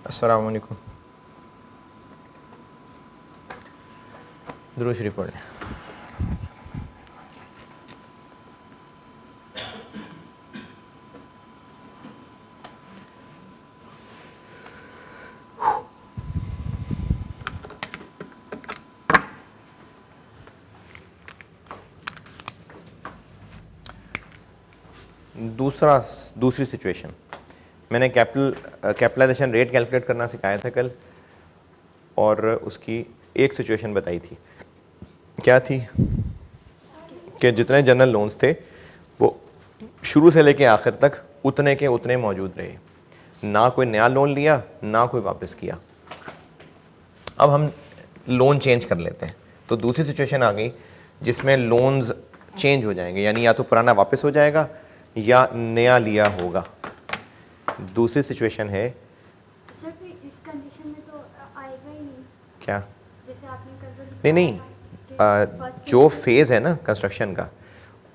अस्सलाम वालेकुम। दुरूद शरीफ पढ़ लें। दूसरी सिचुएशन, मैंने कैपिटलाइजेशन रेट कैलकुलेट करना सिखाया था कल, और उसकी एक सिचुएशन बताई थी। क्या थी कि जितने जनरल लोन्स थे वो शुरू से लेके आखिर तक उतने के उतने मौजूद रहे, ना कोई नया लोन लिया ना कोई वापस किया। अब हम लोन चेंज कर लेते हैं, तो दूसरी सिचुएशन आ गई जिसमें लोन्स चेंज हो जाएंगे, यानी या तो पुराना वापस हो जाएगा या नया लिया होगा। दूसरी सिचुएशन है सर इस कंडीशन में तो आएगा ही नहीं। क्या? जैसे आपने नहीं, जो फेज़ है ना कंस्ट्रक्शन का,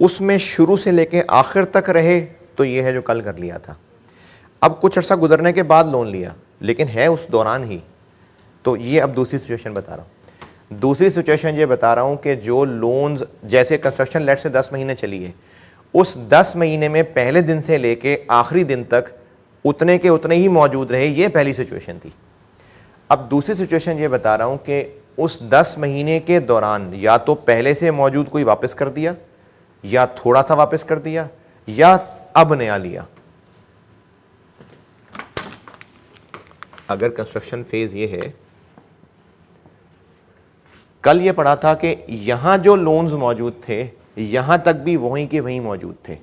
उसमें शुरू से लेके आखिर तक रहे तो ये है जो कल कर लिया था। अब कुछ अर्सा गुजरने के बाद लोन लिया, लेकिन है उस दौरान ही, तो ये अब दूसरी सिचुएशन बता रहा हूँ। दूसरी सिचुएशन ये बता रहा हूँ कि जो लोन्स, जैसे कंस्ट्रक्शन लेट से 10 महीने चली है, उस 10 महीने में पहले दिन से लेके आखिरी दिन तक उतने के उतने ही मौजूद रहे, ये पहली सिचुएशन थी। अब दूसरी सिचुएशन ये बता रहा हूँ कि उस 10 महीने के दौरान या तो पहले से मौजूद कोई वापस कर दिया, या थोड़ा सा वापस कर दिया, या अब नया लिया। अगर कंस्ट्रक्शन फेज ये है, कल ये पढ़ा था कि यहां जो लोन्स मौजूद थे यहां तक भी वहीं के वहीं मौजूद थे।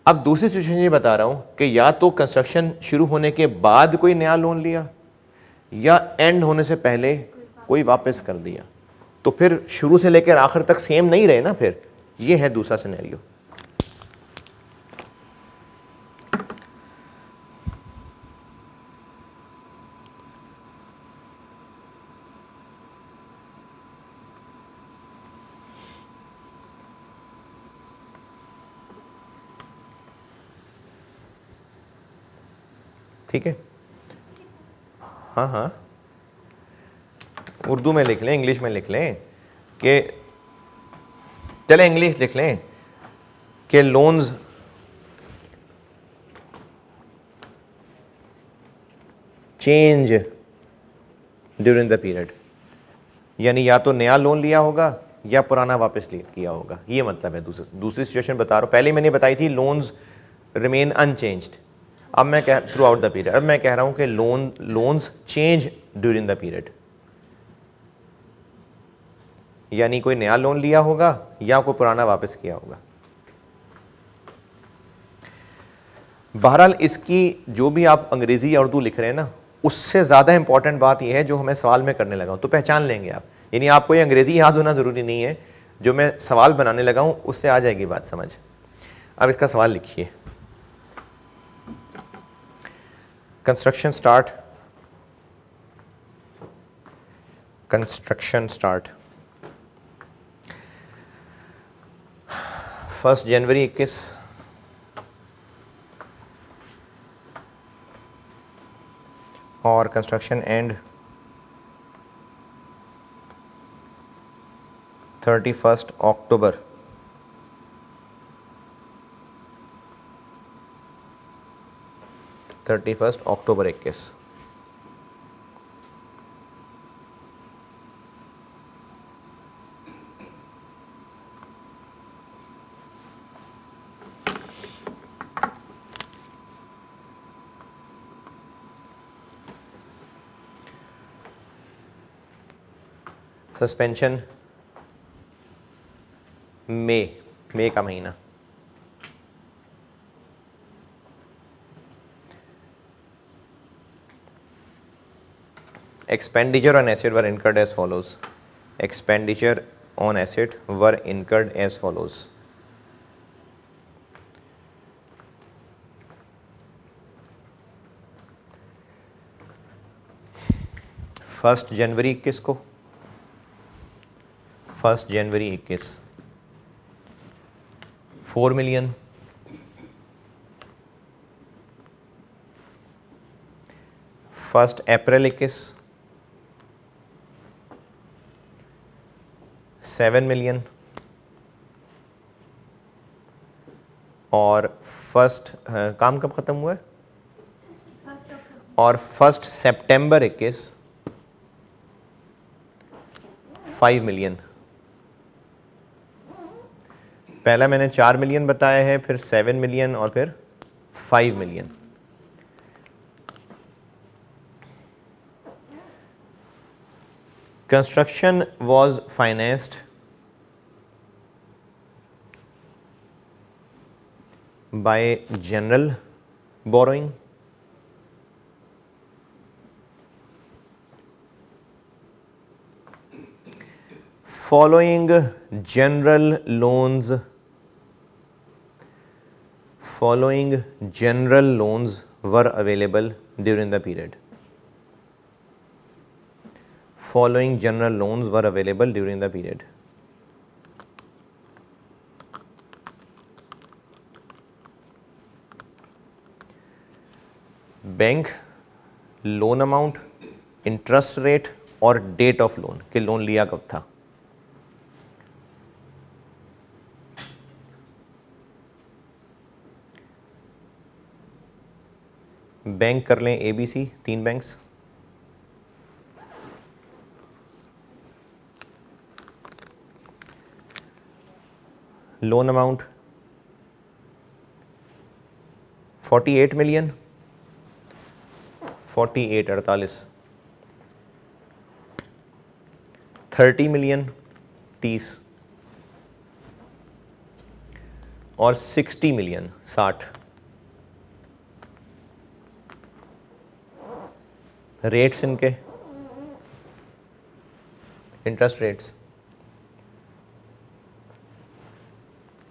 अब दूसरी सिचुएशन ये बता रहा हूं कि या तो कंस्ट्रक्शन शुरू होने के बाद कोई नया लोन लिया, या एंड होने से पहले कोई वापस कर दिया, तो फिर शुरू से लेकर आखिर तक सेम नहीं रहे ना। फिर ये है दूसरा सिनेरियो। ठीक है, हाँ हाँ, उर्दू में लिख लें, इंग्लिश में लिख लें, कि चले इंग्लिश लिख लें कि loans change during the period, यानी या तो नया लोन लिया होगा या पुराना वापस किया होगा, ये मतलब है। दूसरी सिचुएशन बता रहा हूँ। पहले मैंने बताई थी लोन्स रिमेन अनचेंज्ड, अब मैं कह थ्रू आउट द पीरियड, अब मैं कह रहा हूँ कि loans change during the period, यानी कोई नया लोन लिया होगा या कोई पुराना वापस किया होगा। बहरहाल इसकी जो भी आप अंग्रेजी या उर्दू लिख रहे हैं ना, उससे ज़्यादा इंपॉर्टेंट बात यह है जो हमें सवाल में करने लगा हूँ, तो पहचान लेंगे आप। यानी आपको ये अंग्रेजी याद होना ज़रूरी नहीं है, जो मैं सवाल बनाने लगा हूँ उससे आ जाएगी बात समझ। अब इसका सवाल लिखिए। कंस्ट्रक्शन स्टार्ट, कंस्ट्रक्शन स्टार्ट 1 जनवरी 21, और कंस्ट्रक्शन एंड 31 अक्टूबर 21। सस्पेंशन मई का महीना, expenditure on asset were incurred as follows. Expenditure on asset were incurred as follows. First जनवरी 21 को, 1 जनवरी 21 4 मिलियन, 1 अप्रैल 21 7 मिलियन और काम कब ख़त्म हुआ है? और 1 सितंबर 21 5 मिलियन। पहला मैंने 4 मिलियन बताया है, फिर 7 मिलियन और फिर 5 million. Construction was financed by general borrowing following general loans were available during the period. Following general loans were available during the period. Bank, loan amount, interest rate और date of loan कि loan लिया कब था। Bank कर लें ABC, 3 banks. Loan amount 48 million 48 30 million 30 और 60 million 60। Rates इनके, interest rates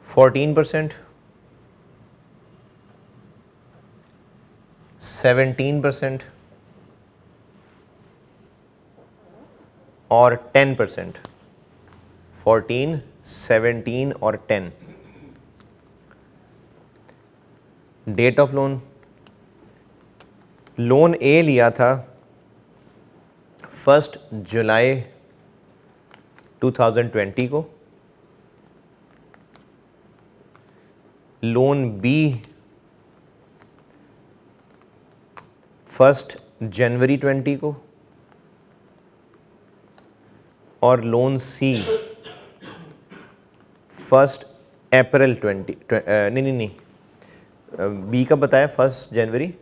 14%, 17% और 10%। 14, 17 और 10। डेट ऑफ लोन, लोन ए लिया था 1 जुलाई 2020 को, लोन बी 1 जनवरी 20 को और लोन सी 1 अप्रैल 20 नहीं बी का बताया 1 जनवरी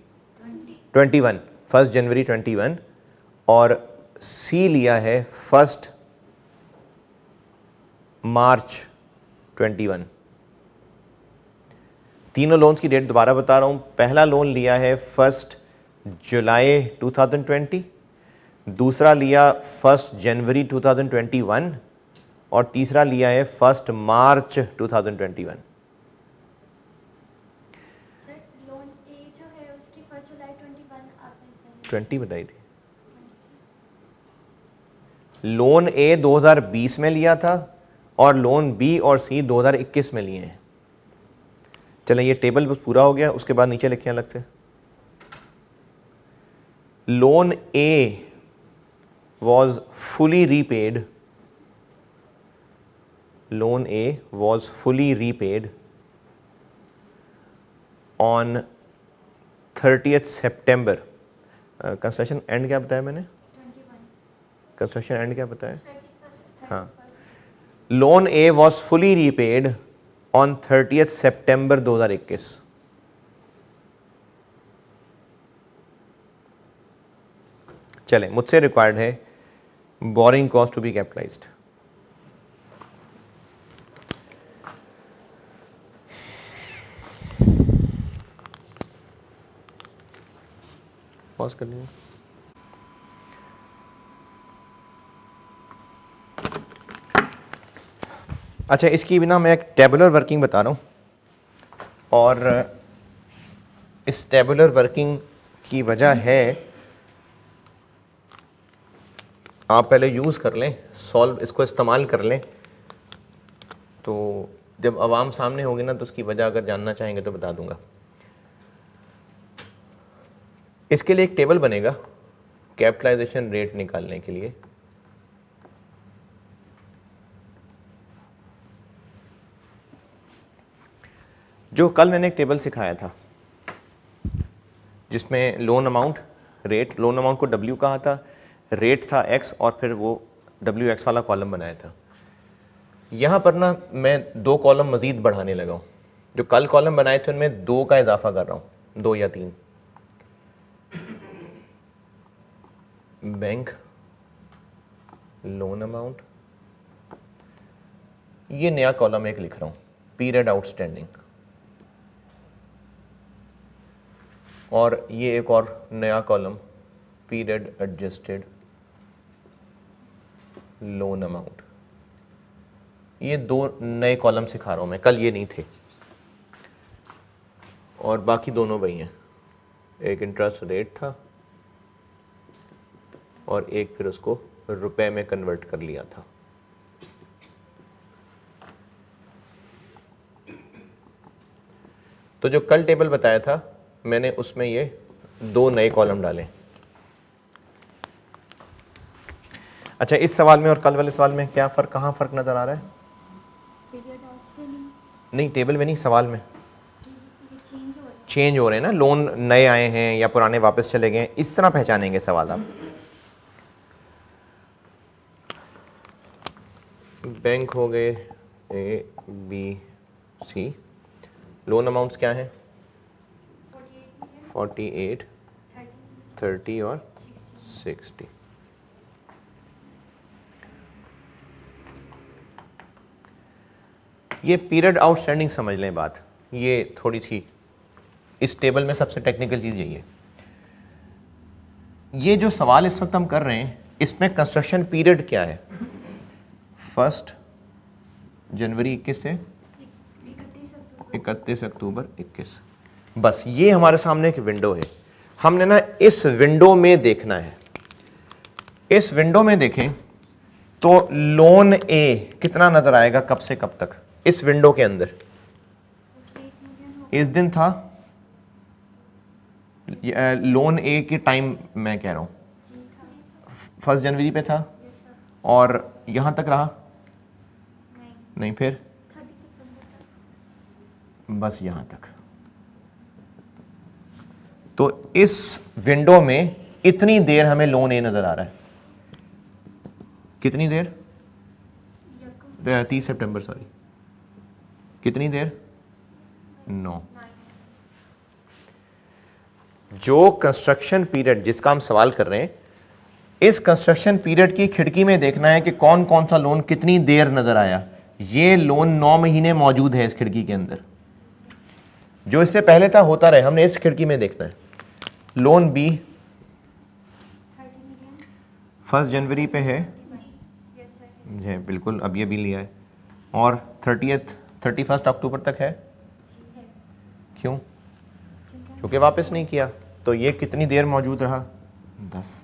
21 1 जनवरी 21 और सी लिया है 1 मार्च 21। तीनों लोन्स की डेट दोबारा बता रहा हूं। पहला लोन लिया है 1 जुलाई 2020, दूसरा लिया 1 जनवरी 2021 और तीसरा लिया है 1 मार्च 2021। सर लोन ए जो है उसकी 1 जुलाई 21 आपने 20 बताई थी। लोन ए 2020 में लिया था और लोन बी और सी 2021 में लिए हैं। चलें ये टेबल बस पूरा हो गया, उसके बाद नीचे लिखें अलग से। Loan A was fully repaid, loan A was fully repaid on 30th September। Construction and क्या बताया मैंने? 21 कंस्ट्रक्शन एंड क्या बताया? 31 हाँ, loan A was fully repaid on 30th September 2021। चलें, मुझसे रिक्वायर्ड है borrowing cost to be capitalized. Pause कर लीजिए। अच्छा, इसकी बिना मैं एक टेबुलर वर्किंग बता रहा हूं और इस टेबुलर वर्किंग की वजह है, आप पहले यूज़ कर लें, सॉल्व इसको इस्तेमाल कर लें, तो जब आवाम सामने होगी ना तो उसकी वजह अगर जानना चाहेंगे तो बता दूंगा। इसके लिए एक टेबल बनेगा कैपिटलाइजेशन रेट निकालने के लिए जो कल मैंने एक टेबल सिखाया था जिसमें loan amount, rate, loan amount को W कहा था, रेट था X और फिर वो WX वाला कॉलम बनाया था। यहाँ पर ना मैं 2 कॉलम मज़ीद बढ़ाने लगा हूँ। जो कल कॉलम बनाए थे उनमें 2 का इजाफा कर रहा हूँ, 2 या 3। बैंक लोन अमाउंट, ये नया कॉलम एक लिख रहा हूँ, पीरियड आउटस्टैंडिंग, और ये एक और नया column period adjusted loan amount. ये 2 नए कॉलम सिखा रहा हूँ मैं, कल ये नहीं थे। और बाकी दोनों वही हैं, एक इंटरेस्ट रेट था और एक फिर उसको रुपए में कन्वर्ट कर लिया था। तो जो कल टेबल बताया था मैंने उसमें ये 2 नए कॉलम डाले। अच्छा, इस सवाल में और कल वाले सवाल में क्या फ़र्क, कहाँ फ़र्क नज़र आ रहा है? नहीं, टेबल में नहीं, सवाल में चेंज हो रहे हैं ना, लोन नए आए हैं या पुराने वापस चले गए, इस तरह पहचानेंगे सवाल आप। बैंक हो गए A, B, C, loan amounts क्या हैं? 48, 30 और 60। ये पीरियड आउटस्टैंडिंग समझ लें बात, ये थोड़ी सी इस टेबल में सबसे टेक्निकल चीज़ यही है। ये जो सवाल इस वक्त हम कर रहे हैं इसमें कंस्ट्रक्शन पीरियड क्या है? 1 जनवरी 21 से 31 अक्टूबर 21। बस ये हमारे सामने एक विंडो है, हमने ना इस विंडो में देखना है। इस विंडो में देखें तो लोन ए कितना नजर आएगा, कब से कब तक इस विंडो के अंदर? इस दिन था लोन ए की टाइम, मैं कह रहा हूं 1 जनवरी पे था और यहां तक रहा नहीं, फिर बस यहां तक। तो इस विंडो में इतनी देर हमें लोन ए नजर आ रहा है। कितनी देर? 30 सितंबर, सॉरी, कितनी देर? 9। जो कंस्ट्रक्शन पीरियड जिसका हम सवाल कर रहे हैं, इस कंस्ट्रक्शन पीरियड की खिड़की में देखना है कि कौन कौन सा लोन कितनी देर नजर आया। ये लोन 9 महीने मौजूद है इस खिड़की के अंदर, जो इससे पहले था होता रहे, हमने इस खिड़की में देखना है। लोन बी 1 जनवरी पे है जी बिल्कुल, अब ये भी लिया है, और 31 अक्टूबर तक है। क्यों? क्योंकि वापस नहीं किया। तो ये कितनी देर मौजूद रहा? 10।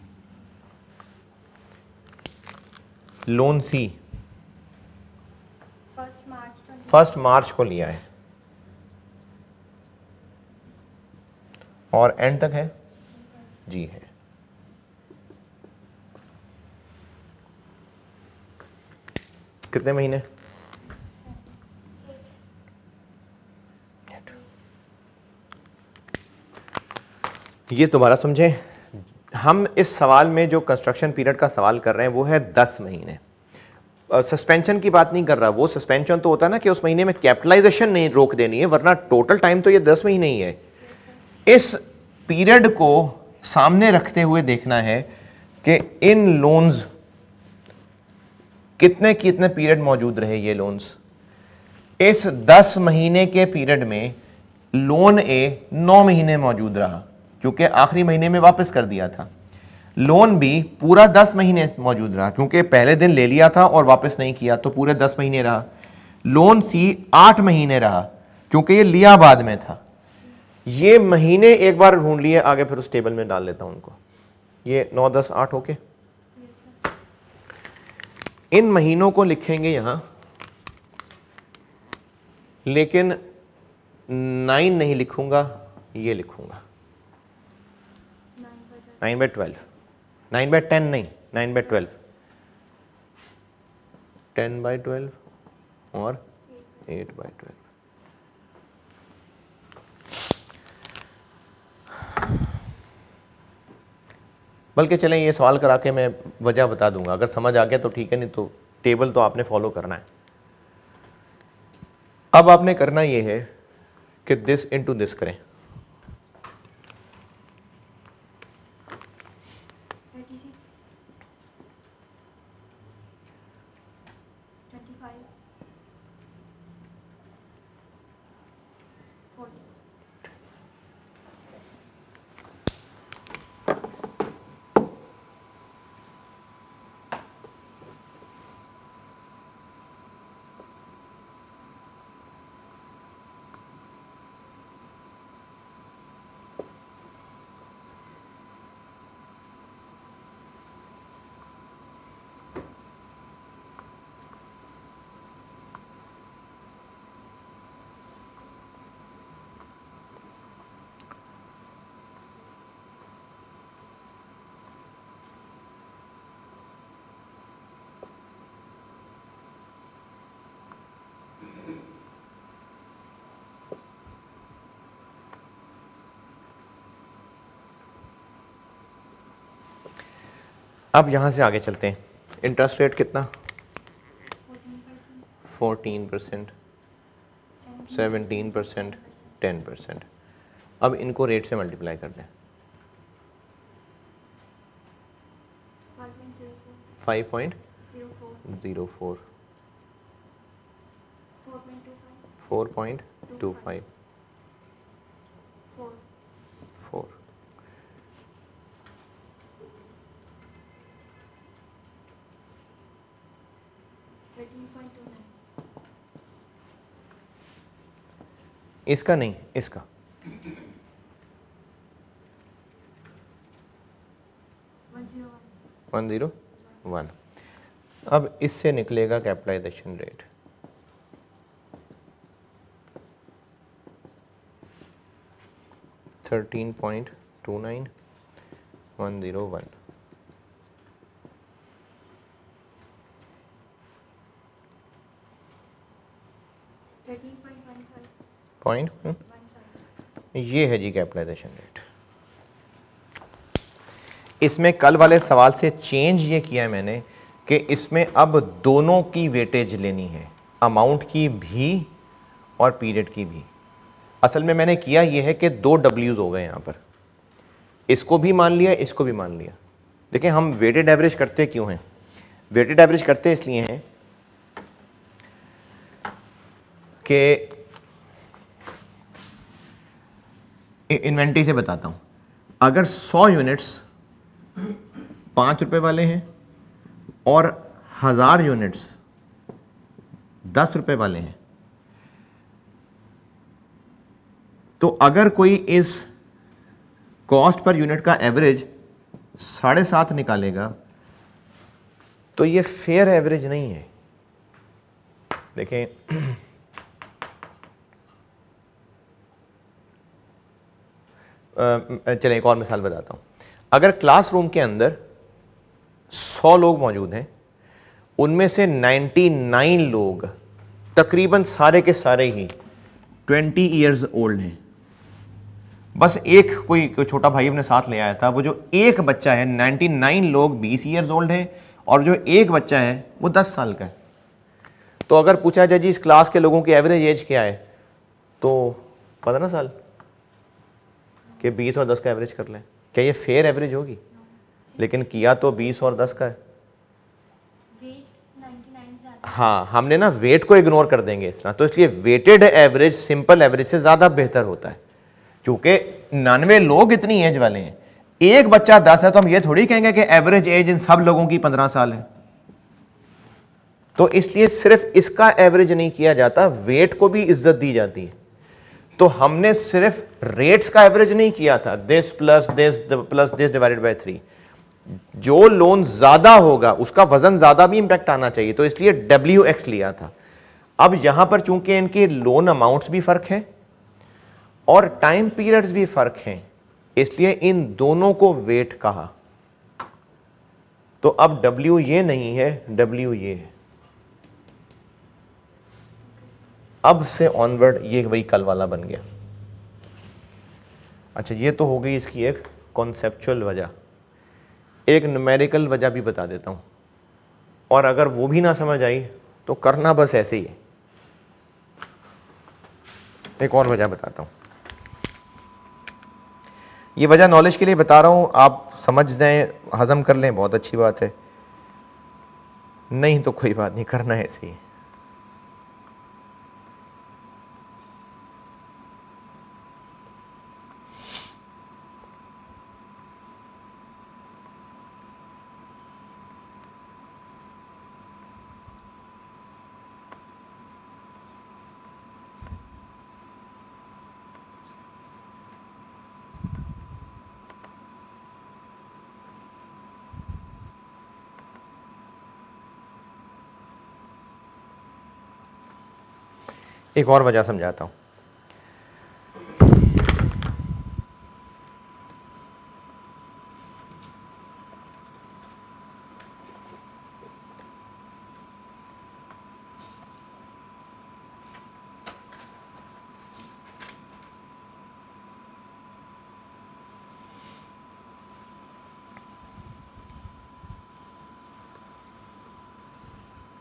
लोन सी 1 मार्च को लिया है और एंड तक है जी है। कितने महीने? ये दोबारा समझें, हम इस सवाल में जो कंस्ट्रक्शन पीरियड का सवाल कर रहे हैं वो है 10 महीने। सस्पेंशन की बात नहीं कर रहा, वो सस्पेंशन तो होता है ना कि उस महीने में कैपिटलाइजेशन नहीं रोक देनी है, वरना टोटल टाइम तो ये 10 महीने ही है। इस पीरियड को सामने रखते हुए देखना है कि इन लोन्स कितने कितने पीरियड मौजूद रहे। ये लोन्स इस 10 महीने के पीरियड में लोन ए 9 महीने मौजूद रहा क्योंकि आखिरी महीने में वापस कर दिया था। लोन बी पूरा 10 महीने मौजूद रहा क्योंकि पहले दिन ले लिया था और वापस नहीं किया, तो पूरे 10 महीने रहा। लोन सी 8 महीने रहा क्योंकि ये लिया बाद में था। ये महीने एक बार ढूंढ लिए, आगे फिर उस टेबल में डाल लेता हूं उनको। ये 9, 10, 8 ओके। इन महीनों को लिखेंगे यहां, लेकिन 9 नहीं लिखूंगा, ये लिखूंगा 9/12। 9/10 नहीं, 9/12, 10/12 और 8/12। बल्कि चलें ये सवाल करा के मैं वजह बता दूंगा, अगर समझ आ गया तो ठीक है, नहीं तो टेबल तो आपने फॉलो करना है। अब आपने करना ये है कि दिस इनटू दिस करें। 36, 25, 40। अब यहाँ से आगे चलते हैं। इंटरेस्ट रेट कितना? 14%, 14%, 17%, 10%। अब इनको रेट से मल्टीप्लाई कर दें। 5.04, 5.04, 4.25, 4.25, 4, 4। इसका नहीं, इसका 101। अब इससे निकलेगा कैपिटलाइजेशन रेट। $13.29,101। पॉइंट ये है जी कैपिटलाइजेशन रेट। इसमें कल वाले सवाल से चेंज ये किया है मैंने कि इसमें अब दोनों की वेटेज लेनी है, अमाउंट की भी और पीरियड की भी। असल में मैंने किया ये है कि 2 W's हो गए यहाँ पर, इसको भी मान लिया, इसको भी मान लिया। देखिए हम वेटेड एवरेज करते क्यों हैं? वेटेड एवरेज करते इसलिए हैं कि इन्वेंट्री से बताता हूँ, अगर 100 यूनिट्स 5 रुपए वाले हैं और 1000 यूनिट्स 10 रुपए वाले हैं, तो अगर कोई इस कॉस्ट पर यूनिट का एवरेज 7.5 निकालेगा तो ये फेयर एवरेज नहीं है। देखें चलें एक और मिसाल बताता हूँ। अगर क्लासरूम के अंदर 100 लोग मौजूद हैं, उनमें से 99 लोग तकरीबन सारे के सारे ही 20 ईयर्स ओल्ड हैं, बस एक कोई छोटा भाई अपने साथ ले आया था, वो जो एक बच्चा है, 99 लोग 20 ईयर्स ओल्ड हैं और जो एक बच्चा है वो 10 साल का है। तो अगर पूछा जाए जी इस क्लास के लोगों की एवरेज एज क्या है, तो 15 साल कि 20 और 10 का एवरेज कर लें। क्या ये फेयर एवरेज होगी? लेकिन किया तो 20 और 10 का है। हाँ, हमने ना वेट को इग्नोर कर देंगे इस तरह, तो इसलिए वेटेड एवरेज सिंपल एवरेज से ज़्यादा बेहतर होता है, क्योंकि 99 लोग इतनी एज वाले हैं, एक बच्चा 10 है, तो हम ये थोड़ी कहेंगे कि एवरेज एज इन सब लोगों की 15 साल है। तो इसलिए सिर्फ इसका एवरेज नहीं किया जाता, वेट को भी इज्जत दी जाती है। तो हमने सिर्फ रेट्स का एवरेज नहीं किया था, this plus this divided by 3। जो लोन ज्यादा होगा उसका वजन ज्यादा भी इंपैक्ट आना चाहिए, तो इसलिए WX लिया था। अब यहां पर चूंकि इनके लोन अमाउंट्स भी फर्क हैं और टाइम पीरियड्स भी फर्क हैं, इसलिए इन दोनों को वेट कहा। तो अब W ये नहीं है, W ये है। अब से ऑनवर्ड ये वही कल वाला बन गया। अच्छा, ये तो हो गई इसकी एक कॉन्सेप्चुअल वजह। एक न्यूमेरिकल वजह भी बता देता हूं, और अगर वो भी ना समझ आई तो करना बस ऐसे ही है। एक और वजह बताता हूं, ये वजह नॉलेज के लिए बता रहा हूं, आप समझ दें, हजम कर लें, बहुत अच्छी बात है, नहीं तो कोई बात नहीं, करना है ऐसे ही। एक और वजह समझाता हूं।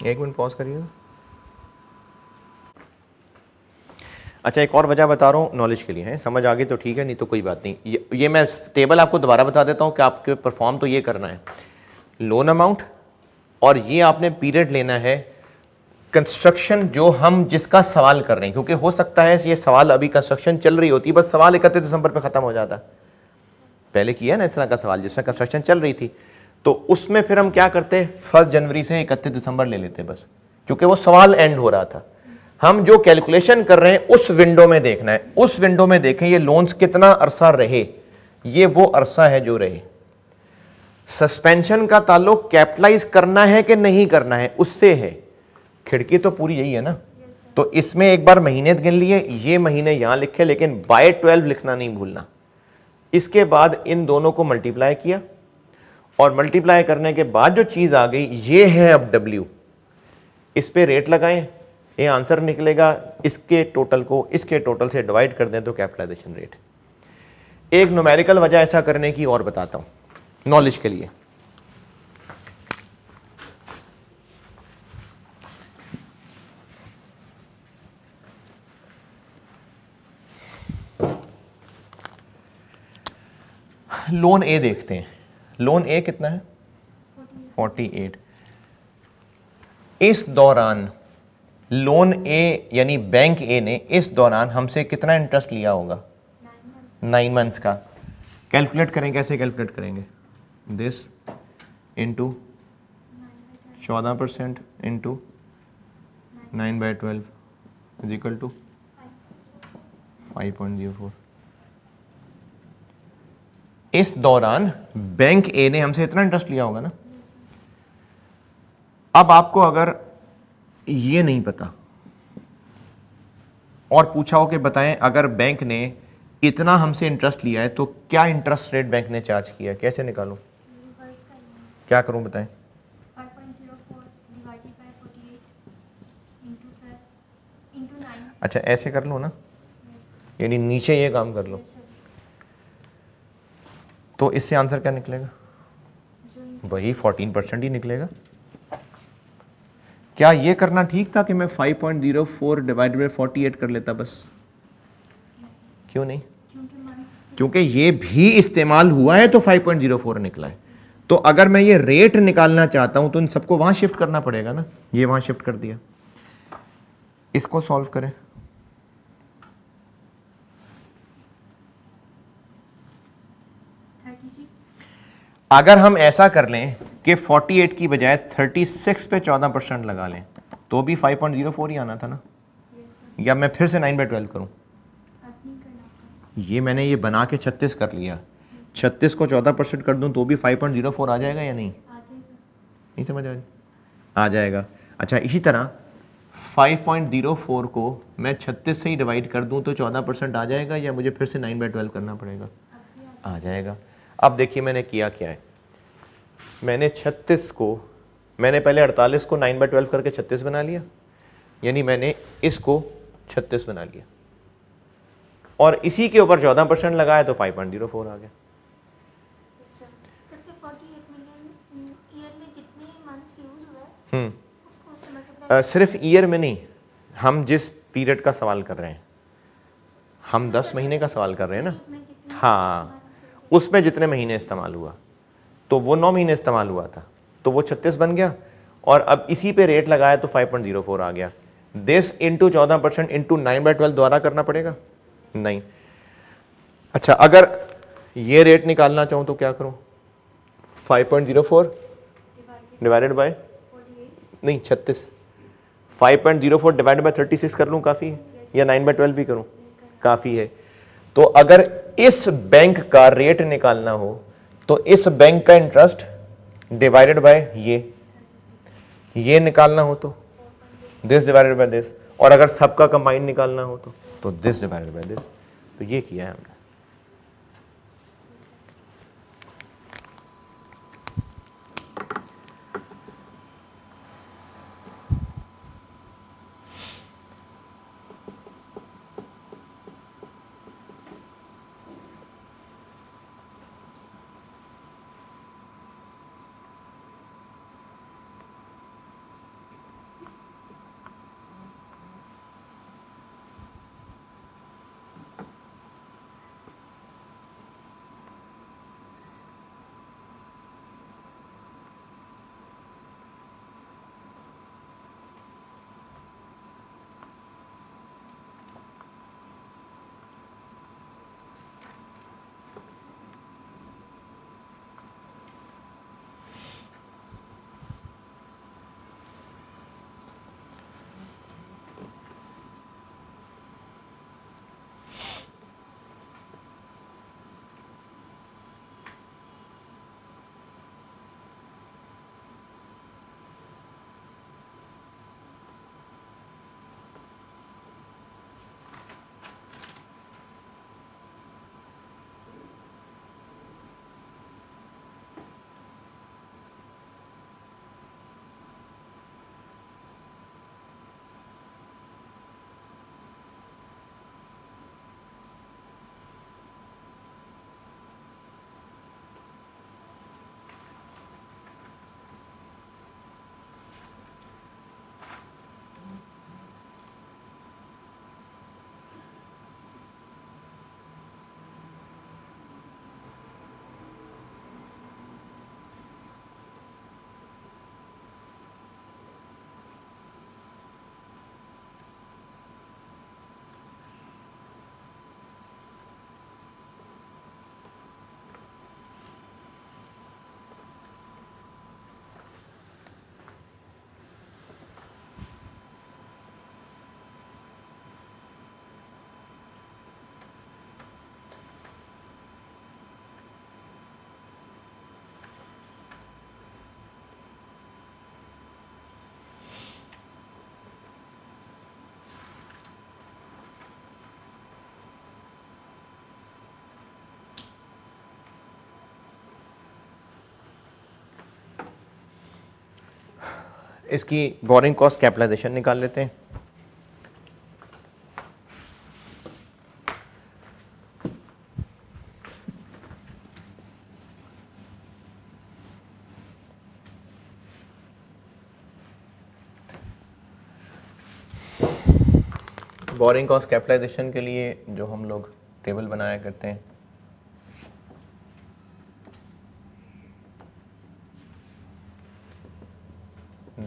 एक मिनट पॉज करिएगा। अच्छा, एक और वजह बता रहा हूँ नॉलेज के लिए, है, समझ आ गई तो ठीक है, नहीं तो कोई बात नहीं। ये मैं टेबल आपको दोबारा बता देता हूँ कि आपके परफॉर्म तो ये करना है, लोन अमाउंट, और ये आपने पीरियड लेना है कंस्ट्रक्शन जो हम जिसका सवाल कर रहे हैं, क्योंकि हो सकता है ये सवाल अभी कंस्ट्रक्शन चल रही होती, बस सवाल 31 दिसंबर पे खत्म हो जाता। पहले किया ना इस तरह का सवाल जिसमें कंस्ट्रक्शन चल रही थी, तो उसमें फिर हम क्या करते, 1 जनवरी से 31 दिसंबर ले लेते बस, क्योंकि वो सवाल एंड हो रहा था। हम जो कैलकुलेशन कर रहे हैं उस विंडो में देखना है, उस विंडो में देखें ये लोन्स कितना अरसा रहे, ये वो अरसा है जो रहे। सस्पेंशन का ताल्लुक कैपिटलाइज करना है कि नहीं करना है उससे है, खिड़की तो पूरी यही है ना, तो इसमें एक बार महीने गिन लिए, ये महीने यहां लिखे, लेकिन बाय 12 लिखना नहीं भूलना। इसके बाद इन दोनों को मल्टीप्लाई किया, और मल्टीप्लाई करने के बाद जो चीज आ गई ये है अब W, इस पे रेट लगाएं, ये आंसर निकलेगा, इसके टोटल को इसके टोटल से डिवाइड कर दें तो कैपिटलाइजेशन रेट। एक न्यूमेरिकल वजह ऐसा करने की और बताता हूं नॉलेज के लिए। लोन ए देखते हैं, लोन ए कितना है 48। इस दौरान लोन ए यानी बैंक ए ने इस दौरान हमसे कितना इंटरेस्ट लिया होगा, 9 मंथ्स का। कैलकुलेट करें, कैसे कैलकुलेट करेंगे, this into 14% into 9/12 is equal to 5.04। इस दौरान बैंक ए ने हमसे इतना इंटरेस्ट लिया होगा ना। अब आपको अगर ये नहीं पता और पूछा हो कि बताएं अगर बैंक ने इतना हमसे इंटरेस्ट लिया है तो क्या इंटरेस्ट रेट बैंक ने चार्ज किया है, कैसे निकालूं, क्या करूं बताएं। 5.04 डिवाइडेड बाय 48 इनटू 12 इनटू 9। अच्छा ऐसे कर लो ना, यानी नीचे ये काम कर लो, तो इससे आंसर क्या निकलेगा, वही 14% ही निकलेगा। क्या ये करना ठीक था कि मैं 5.04 डिवाइडेड बाय 48 कर लेता बस, क्यों नहीं, क्योंकि ये भी इस्तेमाल हुआ है तो 5.04 निकला है। तो अगर मैं ये रेट निकालना चाहता हूं तो इन सबको वहां शिफ्ट करना पड़ेगा ना, ये वहां शिफ्ट कर दिया। इसको सॉल्व करें, अगर हम ऐसा कर लें कि 48 की बजाय 36 पे 14% लगा लें तो भी 5.04 ही आना था ना, या मैं फिर से 9/12 करूं, ये मैंने ये बना के 36 कर लिया, 36 को 14% कर दूं तो भी 5.04 आ जाएगा या नहीं, नहीं समझ आ जाएगा। अच्छा इसी तरह 5.04 को मैं 36 से ही डिवाइड कर दूं तो 14% आ जाएगा या मुझे फिर से 9/12 करना पड़ेगा, आ जाएगा। अब देखिए मैंने किया क्या है, मैंने 36 को, मैंने पहले 48 को 9/12 करके 36 बना लिया, यानी मैंने इसको 36 बना लिया और इसी के ऊपर 14% लगाया तो 5.04 आ गया। सिर्फ ईयर में नहीं, हम जिस पीरियड का सवाल कर रहे हैं, हम 10 महीने का सवाल कर रहे हैं ना, हाँ, उसमें जितने महीने इस्तेमाल हुआ, तो वो 9 महीने इस्तेमाल हुआ था तो वो 36 बन गया और अब इसी पे रेट लगाया तो 5.04 आ गया। दिस इंटू 14% इंटू 9/12 द्वारा करना पड़ेगा? नहीं। अच्छा, अगर ये रेट निकालना चाहूँ तो क्या करूँ? 5.04 डिवाइडेड बाय नहीं 36, 5.04 डिवाइडेड बाय 36 कर लूँ काफ़ी है, या 9/12 भी करूँ? काफ़ी है। तो अगर इस बैंक का रेट निकालना हो तो इस बैंक का इंटरेस्ट डिवाइडेड बाय ये निकालना हो तो दिस डिवाइडेड बाय दिस, और अगर सबका कंबाइंड निकालना हो तो दिस डिवाइडेड बाय दिस। तो ये किया है हमने। इसकी बोरिंग कॉस्ट कैपिटलाइजेशन निकाल लेते हैं। बोरिंग कॉस्ट कैपिटलाइजेशन के लिए जो हम लोग टेबल बनाया करते हैं,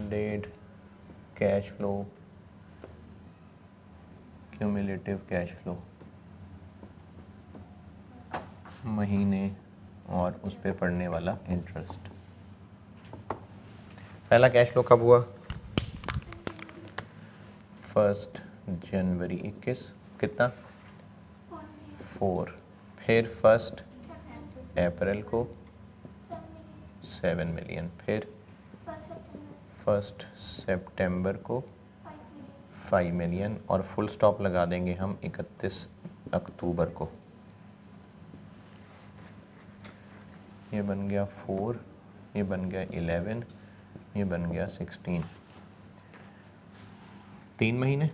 date, cash flow, cumulative cash flow, महीने और उस पे पड़ने वाला इंटरेस्ट। पहला कैश फ्लो कब हुआ? 1 जनवरी 21, कितना? 4। फिर 1 अप्रैल को 7 मिलियन, फिर 1 सितंबर को 5 मिलियन, और फुल स्टॉप लगा देंगे हम 31 अक्टूबर को। ये बन गया 4 ये बन गया 11, ये बन गया 16, 3 महीने।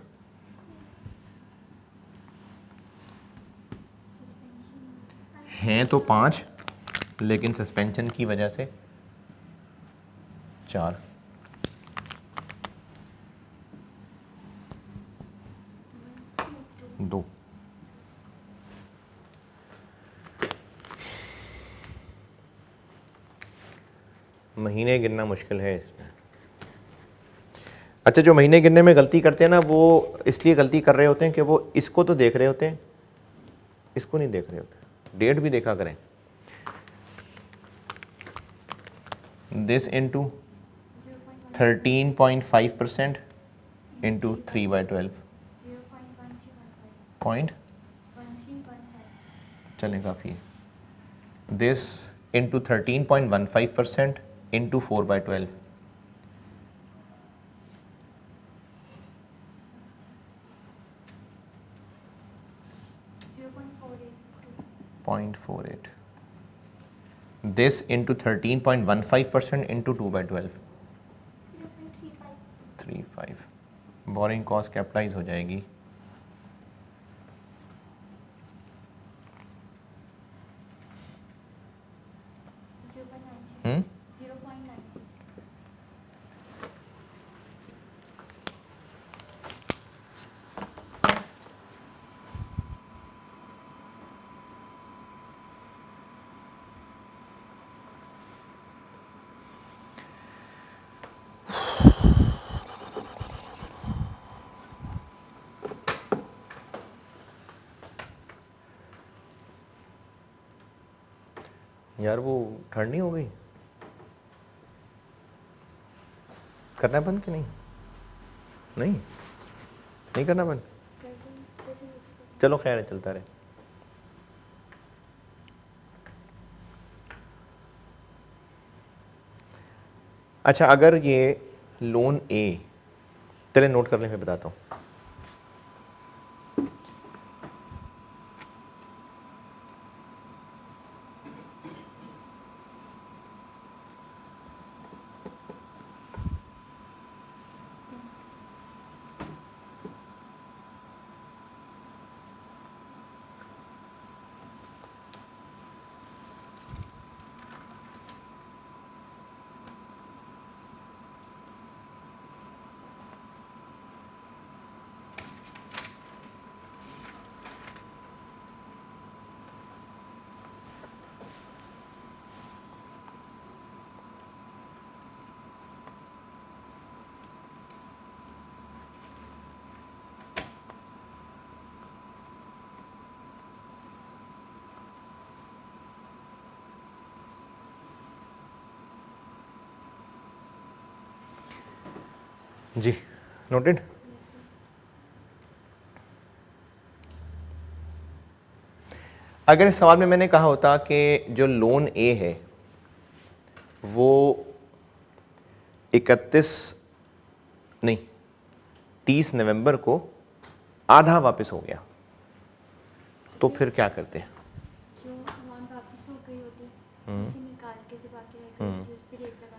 हैं तो 5, लेकिन सस्पेंशन की वजह से 4। दो। महीने गिनना मुश्किल है इसमें। अच्छा, जो महीने गिनने में गलती करते हैं ना, वो इसलिए गलती कर रहे होते हैं कि वो इसको तो देख रहे होते हैं, इसको नहीं देख रहे होते। डेट भी देखा करें। दिस इंटू 13.5% इंटू 3/12 पॉइंट चलें, काफ़ी है। This into 13.15% into 4/12 0.48। This into 13.15% into 2/12 35। Borrowing cost capitalize हो जाएगी। यार वो ठंड नहीं हो गई? करना बंद कि नहीं? नहीं नहीं करना बंद। चलो खैर है, चलता रहे। अच्छा, अगर ये लोन ए, चले नोट करने पे बताता हूँ। जी नोटेड। अगर इस सवाल में मैंने कहा होता कि जो लोन ए है वो 30 नवंबर को आधा वापस हो गया, तो फिर क्या करते हैं? जो अमाउंट वापस हो गई होती उसे निकाल के जो बाकी रह गई होती उस पे रेट लगाते।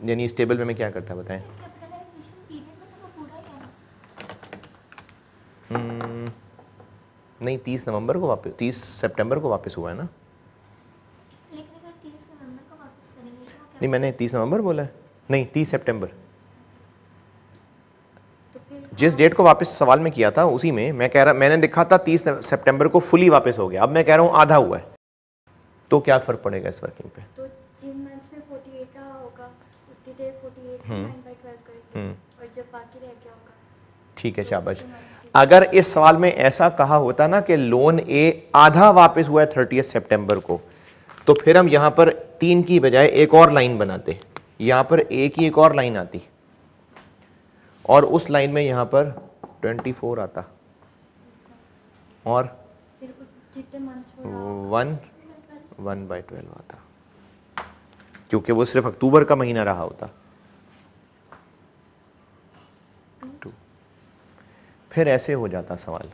यानी इस टेबल में मैं क्या करता बताएं? कैपिटलाइजेशन पीरियड में तो वो पूरा ही है। नहीं, 30 नवंबर को वापस, 30 सितंबर को वापस हुआ है ना? लेकिन अगर 30 नवंबर को वापस करेंगे तो क्या? नहीं, मैंने 30 नवंबर बोला है। नहीं, 30 सितंबर। तो फिर जिस डेट को वापस सवाल में किया था उसी में मैं कह रहा, मैंने लिखा था 30 सितंबर को फुली वापस हो गया, अब मैं कह रहा हूँ आधा हुआ है, तो क्या फर्क पड़ेगा इस वर्किंग पे? तो जिन मंथ्स में 48 रहा होगा उतनी देर 48 को 9/12 करेंगे और जब बाकी रह गया होगा। ठीक है, शाबाश। अगर इस सवाल में ऐसा कहा होता ना कि लोन ए आधा वापस हुआ है 30 सितंबर को, तो फिर हम यहाँ पर 3 की बजाय एक और लाइन बनाते, यहाँ पर ए की एक और लाइन आती और उस लाइन में यहाँ पर 24 आता और फिर जितने मंथ्स वो रहा 1/12 आता, क्योंकि वो सिर्फ अक्टूबर का महीना रहा होता। फिर ऐसे हो जाता सवाल,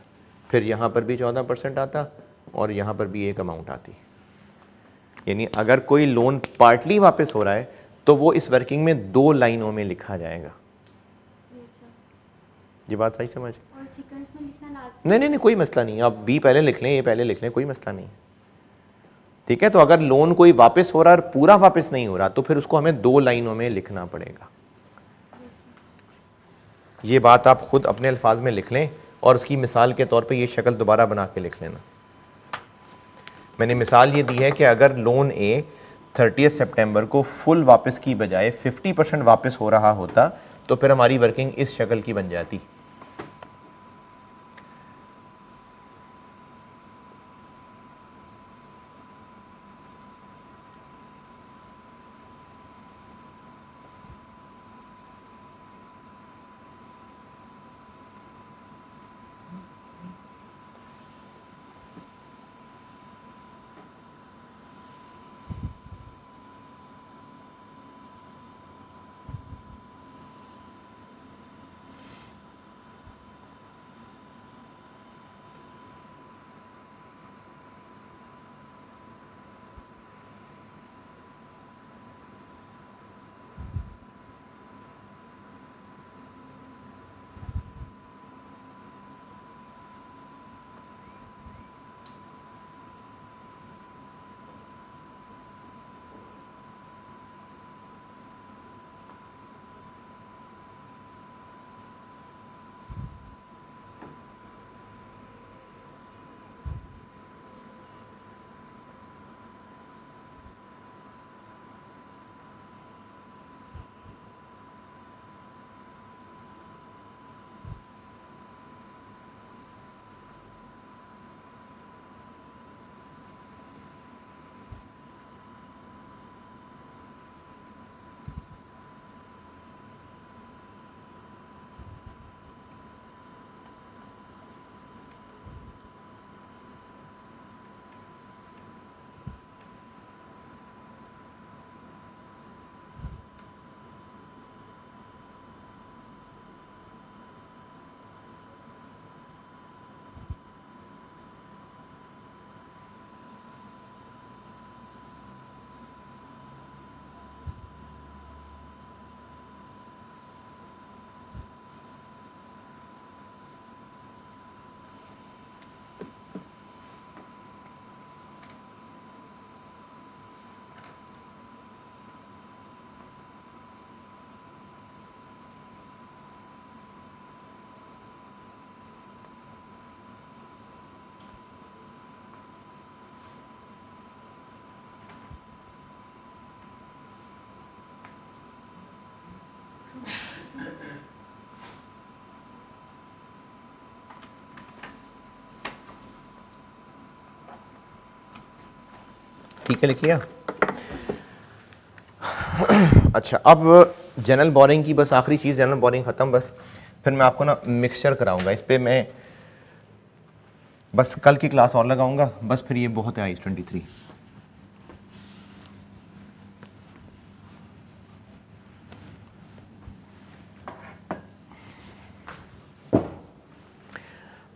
फिर यहाँ पर भी 14% आता और यहाँ पर भी एक अमाउंट आती। यानी अगर कोई लोन पार्टली वापस हो रहा है तो वो इस वर्किंग में 2 लाइनों में लिखा जाएगा। ये बात सही समझ? और सीक्वेंस में लिखना नहीं नहीं नहीं, कोई मसला नहीं, आप बी पहले लिख लें, ये पहले लिख लें, कोई मसला नहीं। ठीक है, तो अगर लोन कोई वापस हो रहा है और पूरा वापस नहीं हो रहा तो फिर उसको हमें 2 लाइनों में लिखना पड़ेगा। ये बात आप खुद अपने अल्फाज में लिख लें और उसकी मिसाल के तौर पे ये शक्ल दोबारा बना के लिख लेना। मैंने मिसाल ये दी है कि अगर लोन ए 30 सितंबर को फुल वापस की बजाय 50% वापस हो रहा होता तो फिर हमारी वर्किंग इस शक्ल की बन जाती। ठीक है, लिख लिया। अच्छा, अब जनरल बोरिंग की बस आखिरी चीज़, जनरल बोरिंग ख़त्म। बस फिर मैं आपको ना मिक्सचर कराऊंगा, इस पर मैं बस कल की क्लास और लगाऊंगा, बस फिर ये बहुत है I-23।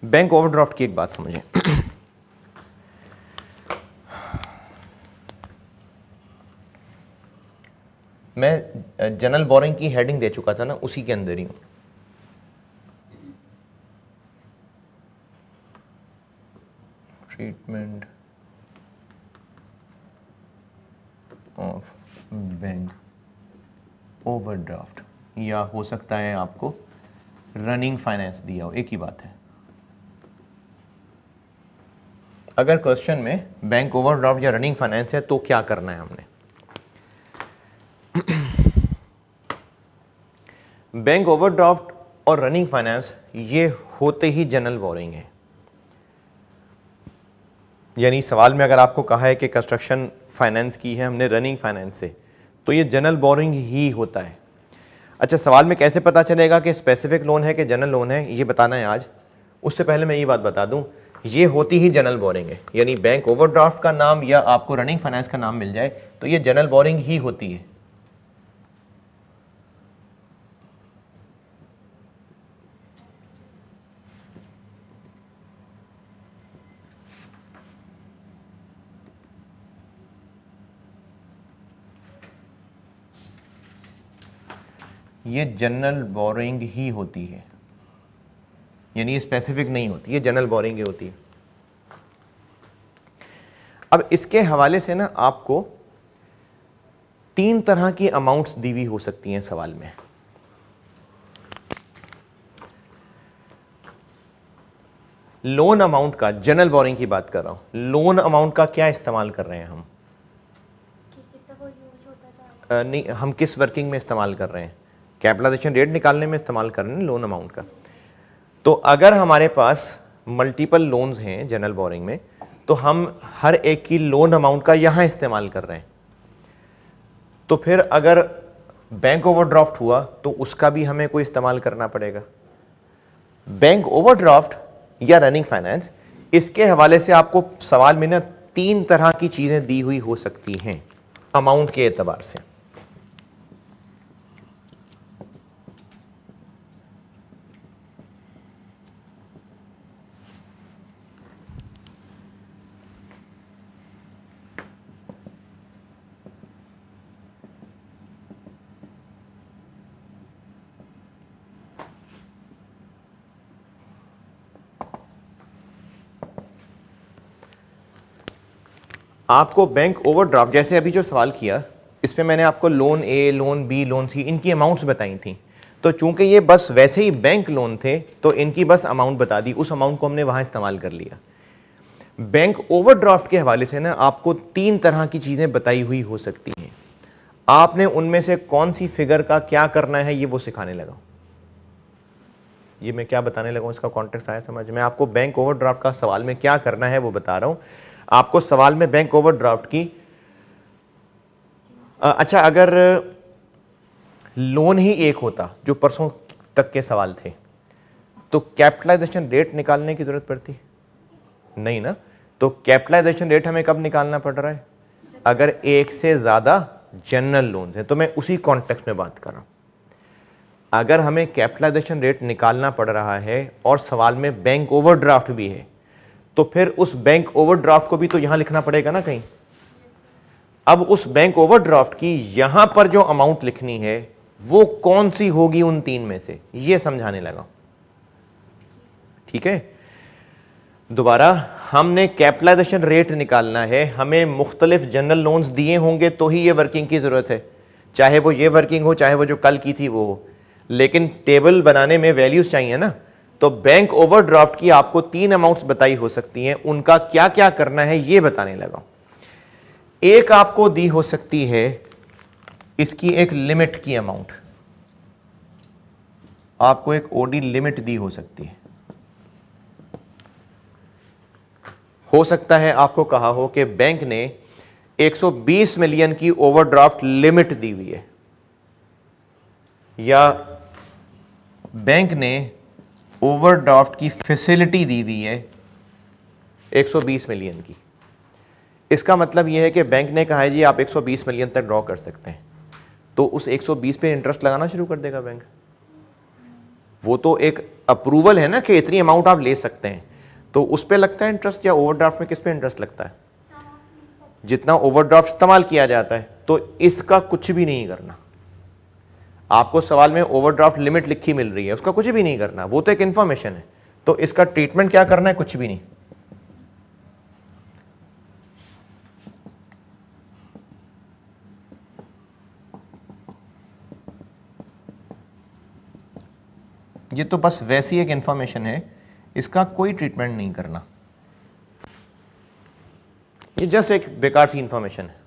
बैंक ओवरड्राफ्ट की एक बात समझें। मैं जनरल बोरिंग की हेडिंग दे चुका था ना, उसी के अंदर ही हूं। ट्रीटमेंट ऑफ बैंक ओवरड्राफ्ट, या हो सकता है आपको रनिंग फाइनेंस दिया हो, एक ही बात है। अगर क्वेश्चन में बैंक ओवरड्राफ्ट या रनिंग फाइनेंस है तो क्या करना है हमने? बैंक ओवरड्राफ्ट और रनिंग फाइनेंस ये होते ही जनरल बोरिंग है। यानी सवाल में अगर आपको कहा है कि कंस्ट्रक्शन फाइनेंस की है हमने रनिंग फाइनेंस से, तो ये जनरल बोरिंग ही होता है। अच्छा, सवाल में कैसे पता चलेगा कि स्पेसिफिक लोन है कि जनरल लोन है, ये बताना है आज। उससे पहले मैं ये बात बता दूं, ये होती ही जनरल बोरिंग है। यानी बैंक ओवरड्राफ्ट का नाम या आपको रनिंग फाइनेंस का नाम मिल जाए तो ये जनरल बोरिंग ही होती है। ये जनरल बोरिंग ही होती है, यानी ये स्पेसिफिक नहीं होती, ये जनरल बोरिंग ही होती है। अब इसके हवाले से ना आपको 3 तरह की अमाउंट्स दी हुई हो सकती हैं सवाल में। लोन अमाउंट का, जनरल बोरिंग की बात कर रहा हूं, लोन अमाउंट का क्या इस्तेमाल कर रहे हैं हम? नहीं, हम किस वर्किंग में इस्तेमाल कर रहे हैं? कैपिटलाइजेशन रेट निकालने में इस्तेमाल कर रहे हैं लोन अमाउंट का। तो अगर हमारे पास मल्टीपल लोन्स हैं जनरल बोरिंग में, तो हम हर एक की लोन अमाउंट का यहां इस्तेमाल कर रहे हैं। तो फिर अगर बैंक ओवरड्राफ्ट हुआ तो उसका भी हमें कोई इस्तेमाल करना पड़ेगा। बैंक ओवरड्राफ्ट या रनिंग फाइनेंस, इसके हवाले से आपको सवाल में ना 3 तरह की चीजें दी हुई हो सकती हैं अमाउंट के एतबार से। आपको बैंक ओवरड्राफ्ट, जैसे अभी जो सवाल किया इसमें मैंने आपको लोन ए, लोन बी, लोन सी, इनकी अमाउंट्स बताई थी। तो चूंकि ये बस वैसे ही बैंक लोन थे तो इनकी बस अमाउंट बता दी, उस अमाउंट को हमने वहां इस्तेमाल कर लिया। बैंक ओवरड्राफ्ट के हवाले से ना आपको 3 तरह की चीजें बताई हुई हो सकती हैं। आपने उनमें से कौन सी फिगर का क्या करना है ये वो सिखाने लगा। ये मैं क्या बताने लगा, इसका कॉन्टेक्स्ट आया समझ में? आपको बैंक ओवरड्राफ्ट का सवाल में क्या करना है वो बता रहा हूं। आपको सवाल में बैंक ओवरड्राफ्ट की, अच्छा अगर लोन ही एक होता जो परसों तक के सवाल थे तो कैपिटलाइजेशन रेट निकालने की जरूरत पड़ती? नहीं ना। तो कैपिटलाइजेशन रेट हमें कब निकालना पड़ रहा है? अगर एक से ज्यादा जनरल लोन्स हैं। तो मैं उसी कॉन्टेक्स्ट में बात कर रहा हूं। अगर हमें कैपिटलाइजेशन रेट निकालना पड़ रहा है और सवाल में बैंक ओवरड्राफ्ट भी है तो फिर उस बैंक ओवरड्राफ्ट को भी तो यहां लिखना पड़ेगा ना कहीं। अब उस बैंक ओवरड्राफ्ट की यहां पर जो अमाउंट लिखनी है वो कौन सी होगी उन 3 में से, ये समझाने लगा। ठीक है, दोबारा हमने कैपिटलाइजेशन रेट निकालना है, हमें मुख्तलिफ जनरल लोन्स दिए होंगे तो ही ये वर्किंग की जरूरत है, चाहे वो ये वर्किंग हो चाहे वो जो कल की थी वो हो, लेकिन टेबल बनाने में वैल्यूज चाहिए ना। तो बैंक ओवरड्राफ्ट की आपको 3 अमाउंट्स बताई हो सकती हैं, उनका क्या क्या करना है ये बताने लगा। एक आपको दी हो सकती है इसकी एक लिमिट की अमाउंट, आपको एक ओडी लिमिट दी हो सकती है। हो सकता है आपको कहा हो कि बैंक ने 120 मिलियन की ओवरड्राफ्ट लिमिट दी हुई है, या बैंक ने ओवरड्राफ्ट की फैसिलिटी दी हुई है 120 मिलियन की। इसका मतलब यह है कि बैंक ने कहा है जी आप 120 मिलियन तक ड्रॉ कर सकते हैं, तो उस 120 पे इंटरेस्ट लगाना शुरू कर देगा बैंक। वो तो एक अप्रूवल है ना कि इतनी अमाउंट आप ले सकते हैं, तो उस पे लगता है इंटरेस्ट, या ओवरड्राफ्ट में किस पे इंटरेस्ट लगता है? जितना ओवरड्राफ्ट इस्तेमाल किया जाता है। तो इसका कुछ भी नहीं करना। आपको सवाल में ओवरड्राफ्ट लिमिट लिखी मिल रही है, उसका कुछ भी नहीं करना, वो तो एक इंफॉर्मेशन है। तो इसका ट्रीटमेंट क्या करना है? कुछ भी नहीं। ये तो बस वैसी एक इंफॉर्मेशन है, इसका कोई ट्रीटमेंट नहीं करना, ये जस्ट एक बेकार सी इंफॉर्मेशन है।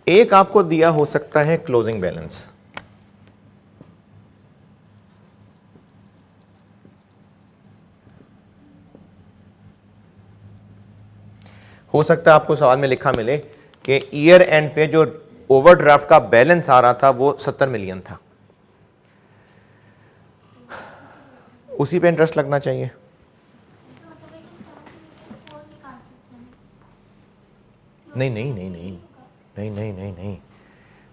एक आपको दिया हो सकता है क्लोजिंग बैलेंस। हो सकता है आपको सवाल में लिखा मिले कि ईयर एंड पे जो ओवरड्राफ्ट का बैलेंस आ रहा था वो 70 मिलियन था, उसी पे इंटरेस्ट लगना चाहिए। नहीं नहीं नहीं नहीं नहीं नहीं नहीं नहीं,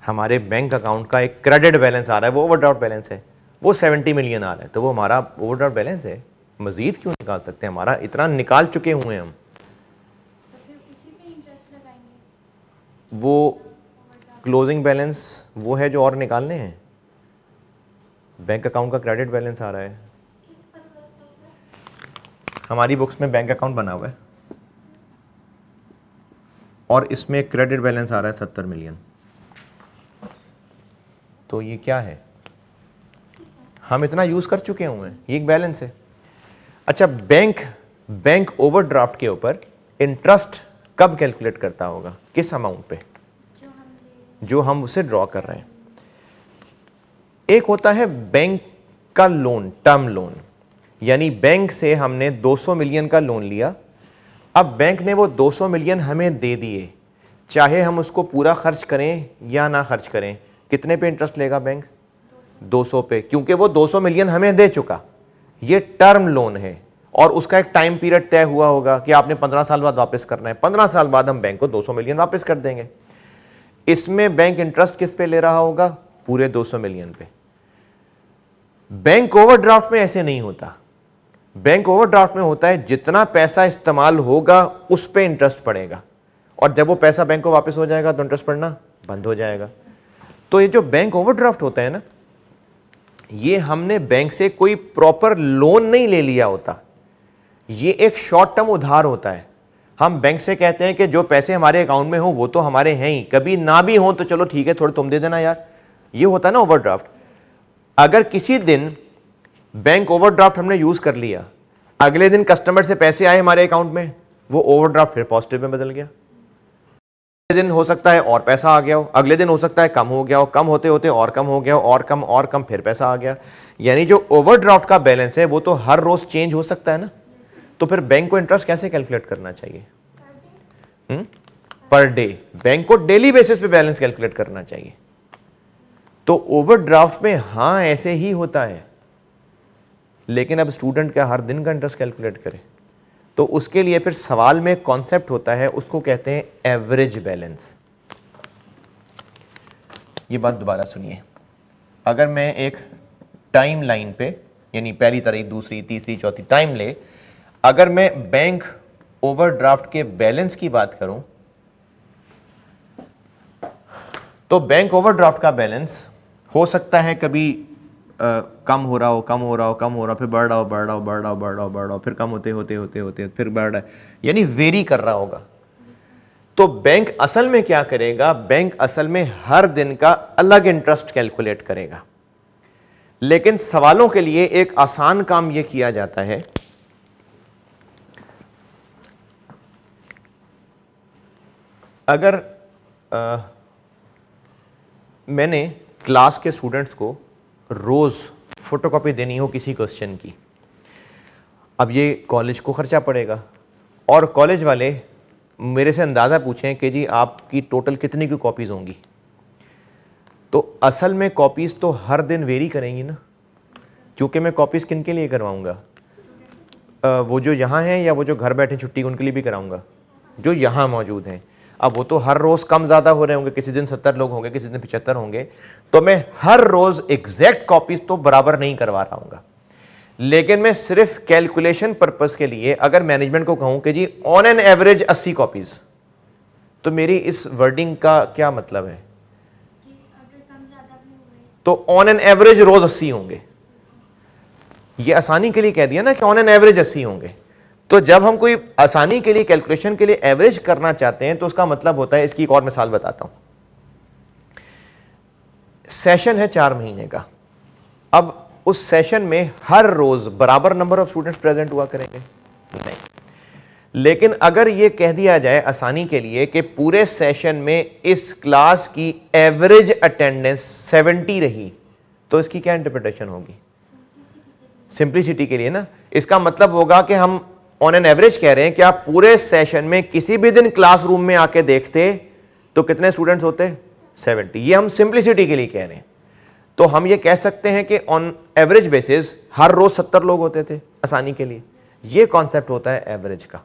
हमारे बैंक अकाउंट का एक क्रेडिट बैलेंस आ रहा है, वो ओवरड्राफ्ट बैलेंस है, वो 70 मिलियन आ रहा है, तो वो हमारा ओवरड्राफ्ट बैलेंस है। मजीद क्यों निकाल सकते हैं? हमारा इतना निकाल चुके हुए हैं हम। वो क्लोजिंग बैलेंस वो है जो और निकालने हैं। बैंक अकाउंट का क्रेडिट बैलेंस आ रहा है, हमारी बुक्स में बैंक अकाउंट बना हुआ है और इसमें क्रेडिट बैलेंस आ रहा है 70 मिलियन। तो ये क्या है, हम इतना यूज कर चुके हुए हैं, ये एक बैलेंस है। अच्छा, बैंक ओवरड्राफ्ट के ऊपर इंटरेस्ट कब कैलकुलेट करता होगा, किस अमाउंट पे, जो हम उसे ड्रॉ कर रहे हैं। एक होता है बैंक का लोन, टर्म लोन, यानी बैंक से हमने 200 मिलियन का लोन लिया, अब बैंक ने वो 200 मिलियन हमें दे दिए, चाहे हम उसको पूरा खर्च करें या ना खर्च करें, कितने पे इंटरेस्ट लेगा बैंक, 200 पे, क्योंकि वो 200 मिलियन हमें दे चुका। ये टर्म लोन है और उसका एक टाइम पीरियड तय हुआ होगा कि आपने 15 साल बाद वापस करना है, 15 साल बाद हम बैंक को 200 मिलियन वापस कर देंगे। इसमें बैंक इंटरेस्ट किस पे ले रहा होगा, पूरे 200 मिलियन पे। बैंक ओवरड्राफ्ट में ऐसे नहीं होता। बैंक ओवरड्राफ्ट में होता है जितना पैसा इस्तेमाल होगा उस पे इंटरेस्ट पड़ेगा, और जब वो पैसा बैंक को वापस हो जाएगा तो इंटरेस्ट पड़ना बंद हो जाएगा। तो ये जो बैंक ओवरड्राफ्ट होता है ना, ये हमने बैंक से कोई प्रॉपर लोन नहीं ले लिया होता, ये एक शॉर्ट टर्म उधार होता है। हम बैंक से कहते हैं कि जो पैसे हमारे अकाउंट में हो वो तो हमारे हैं ही, कभी ना भी हो तो चलो ठीक है थोड़े तुम दे देना यार, ये होता है ना ओवरड्राफ्ट। अगर किसी दिन बैंक ओवरड्राफ्ट हमने यूज कर लिया, अगले दिन कस्टमर से पैसे आए हमारे अकाउंट में, वो ओवरड्राफ्ट फिर पॉजिटिव में बदल गया। अगले दिन हो सकता है और पैसा आ गया हो, अगले दिन हो सकता है कम हो गया हो, कम होते होते और कम हो गया हो, और कम फिर पैसा आ गया। यानी जो ओवरड्राफ्ट का बैलेंस है वो तो हर रोज चेंज हो सकता है ना। तो फिर बैंक को इंटरेस्ट कैसे कैलकुलेट करना चाहिए, पर डे। बैंक को डेली बेसिस पे बैलेंस कैलकुलेट करना चाहिए। तो ओवरड्राफ्ट में हाँ ऐसे ही होता है, लेकिन अब स्टूडेंट का हर दिन का इंटरेस्ट कैलकुलेट करे तो उसके लिए फिर सवाल में कॉन्सेप्ट होता है, उसको कहते हैं एवरेज बैलेंस। ये बात दोबारा सुनिए, अगर मैं एक टाइम लाइन पे, यानी पहली तारीख, दूसरी, तीसरी, चौथी टाइम ले, अगर मैं बैंक ओवरड्राफ्ट के बैलेंस की बात करूं तो बैंक ओवरड्राफ्ट का बैलेंस हो सकता है कभी कम हो रहा हो, फिर बढ़ रहा हो, फिर कम होते फिर बढ़ रहा है, यानी वेरी कर रहा होगा। तो बैंक असल में क्या करेगा, बैंक असल में हर दिन का अलग इंटरेस्ट कैलकुलेट करेगा। लेकिन सवालों के लिए एक आसान काम यह किया जाता है, अगर मैंने क्लास के स्टूडेंट्स को रोज फोटोकॉपी देनी हो किसी क्वेश्चन की, अब ये कॉलेज को खर्चा पड़ेगा, और कॉलेज वाले मेरे से अंदाज़ा पूछें कि जी आपकी टोटल कितनी की कॉपीज़ होंगी, तो असल में कॉपीज़ तो हर दिन वेरी करेंगी ना, क्योंकि मैं कॉपीज़ किन के लिए करवाऊँगा, वो जो यहाँ हैं या वो जो घर बैठे छुट्टी उनके लिए भी कराऊँगा, जो यहाँ मौजूद हैं। अब वो तो हर रोज़ कम ज़्यादा हो रहे होंगे, किसी दिन 70 लोग होंगे, किसी दिन 75 होंगे, तो मैं हर रोज़ एग्जैक्ट कॉपीज़ तो बराबर नहीं करवा रहा हूँगा। लेकिन मैं सिर्फ कैलकुलेशन पर्पस के लिए अगर मैनेजमेंट को कहूँ कि जी ऑन एन एवरेज 80 कॉपीज़, तो मेरी इस वर्डिंग का क्या मतलब है कि अगर कम ज़्यादा भी हुए तो ऑन एन एवरेज रोज़ 80 होंगे। ये आसानी के लिए कह दिया ना कि ऑन एन एवरेज 80 होंगे। तो जब हम कोई आसानी के लिए कैलकुलेशन के लिए एवरेज करना चाहते हैं तो उसका मतलब होता है, इसकी एक और मिसाल बताता हूं। सेशन है 4 महीने का, अब उस सेशन में हर रोज बराबर नंबर ऑफ स्टूडेंट्स प्रेजेंट हुआ करेंगे नहीं, लेकिन अगर यह कह दिया जाए आसानी के लिए कि पूरे सेशन में इस क्लास की एवरेज अटेंडेंस 70 रही, तो इसकी क्या इंटरप्रिटेशन होगी, सिंप्लिसिटी के लिए ना। इसका मतलब होगा कि हम ऑन एन एवरेज कह रहे हैं कि आप पूरे सेशन में किसी भी दिन क्लासरूम में आके देखते तो कितने स्टूडेंट्स होते, 70। ये हम सिंप्लिसिटी के लिए कह रहे हैं। तो हम ये कह सकते हैं कि ऑन एवरेज बेसिस हर रोज 70 लोग होते थे आसानी के लिए। ये कॉन्सेप्ट होता है एवरेज का।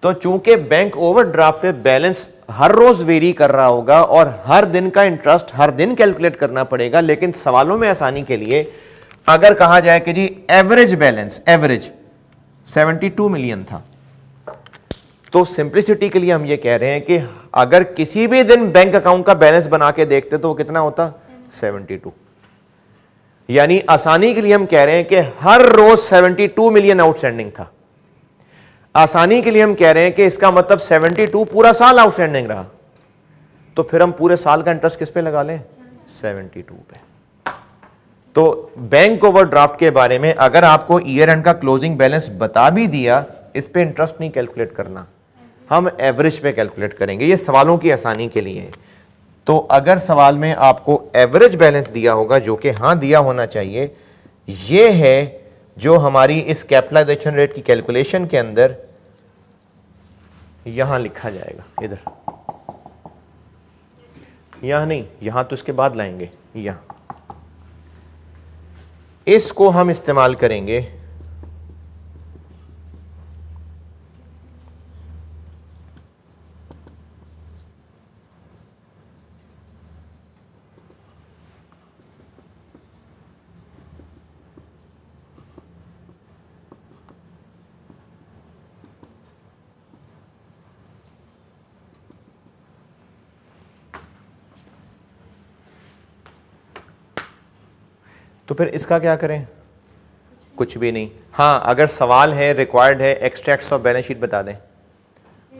तो चूंकि बैंक ओवरड्राफ्ट पे बैलेंस हर रोज वेरी कर रहा होगा और हर दिन का इंटरेस्ट हर दिन कैलकुलेट करना पड़ेगा, लेकिन सवालों में आसानी के लिए अगर कहा जाए कि जी एवरेज बैलेंस, एवरेज 72 मिलियन था, तो सिंप्लिसिटी के लिए हम ये कह रहे हैं कि अगर किसी भी दिन बैंक अकाउंट का बैलेंस बना के देखते तो वो कितना होता, 72। यानी आसानी के लिए हम कह रहे हैं कि हर रोज 72 मिलियन आउटस्टैंडिंग था। आसानी के लिए हम कह रहे हैं कि इसका मतलब 72 पूरा साल आउटस्टैंडिंग रहा, तो फिर हम पूरे साल का इंटरेस्ट किस पे लगा लें, 72 पे। तो बैंक ओवरड्राफ्ट के बारे में अगर आपको ईयर एंड का क्लोजिंग बैलेंस बता भी दिया, इस पे इंटरेस्ट नहीं कैलकुलेट करना, हम एवरेज पे कैलकुलेट करेंगे। ये सवालों की आसानी के लिए है। तो अगर सवाल में आपको एवरेज बैलेंस दिया होगा, जो कि हाँ दिया होना चाहिए, ये है जो हमारी इस कैपिटलाइजेशन रेट की कैलकुलेशन के अंदर यहां लिखा जाएगा। इधर यहां नहीं, यहां तो इसके बाद लाएंगे, यहां इसको हम इस्तेमाल करेंगे तो फिर इसका क्या करें, कुछ भी नहीं। हाँ, अगर सवाल है, रिक्वायर्ड है एक्सट्रैक्ट्स ऑफ बैलेंस शीट बता दें,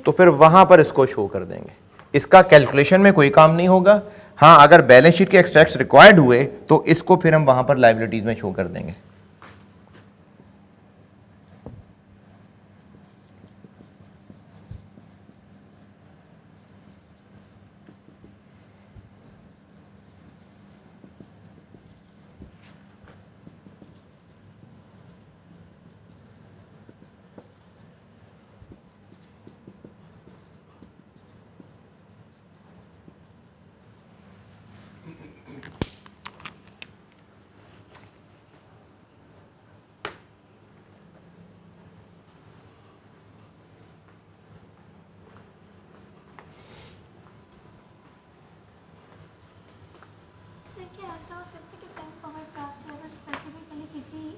तो फिर वहां पर इसको शो कर देंगे। इसका कैलकुलेशन में कोई काम नहीं होगा। हाँ, अगर बैलेंस शीट के एक्सट्रैक्ट्स रिक्वायर्ड हुए तो इसको फिर हम वहां पर लायबिलिटीज में शो कर देंगे।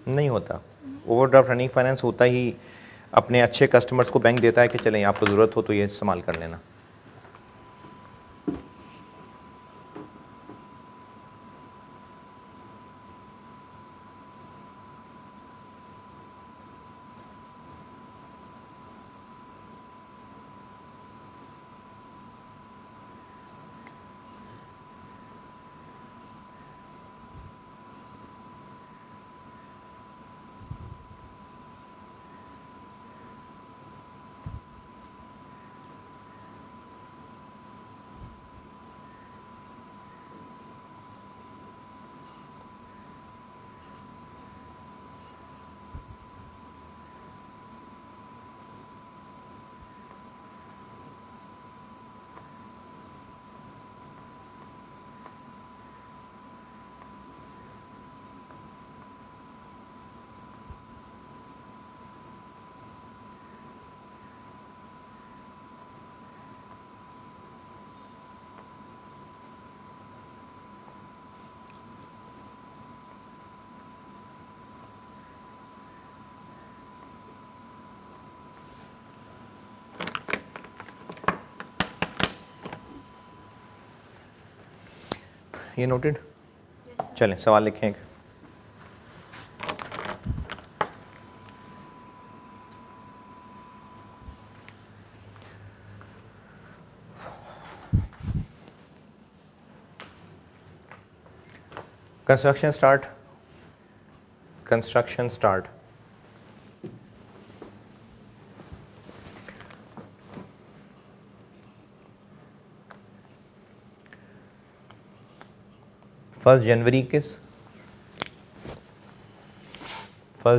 नहीं होता। ओवरड्राफ्ट रनिंग फाइनेंस होता ही अपने अच्छे कस्टमर्स को बैंक देता है कि चलें आपको ज़रूरत हो तो ये इस्तेमाल कर लेना। ये नोटेड। चलें सवाल लिखें एक। Construction start. Construction start. First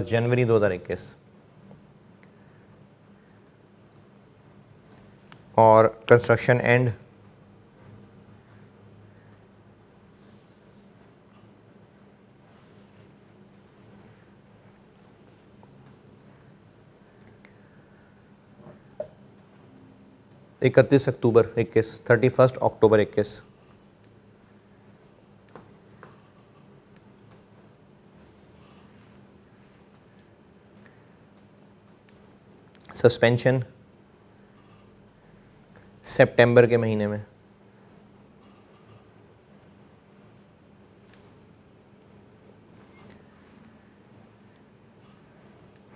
जनवरी 2021 और कंस्ट्रक्शन एंड 31 अक्टूबर 21, 31 अक्टूबर 21। सस्पेंशन सितंबर के महीने में।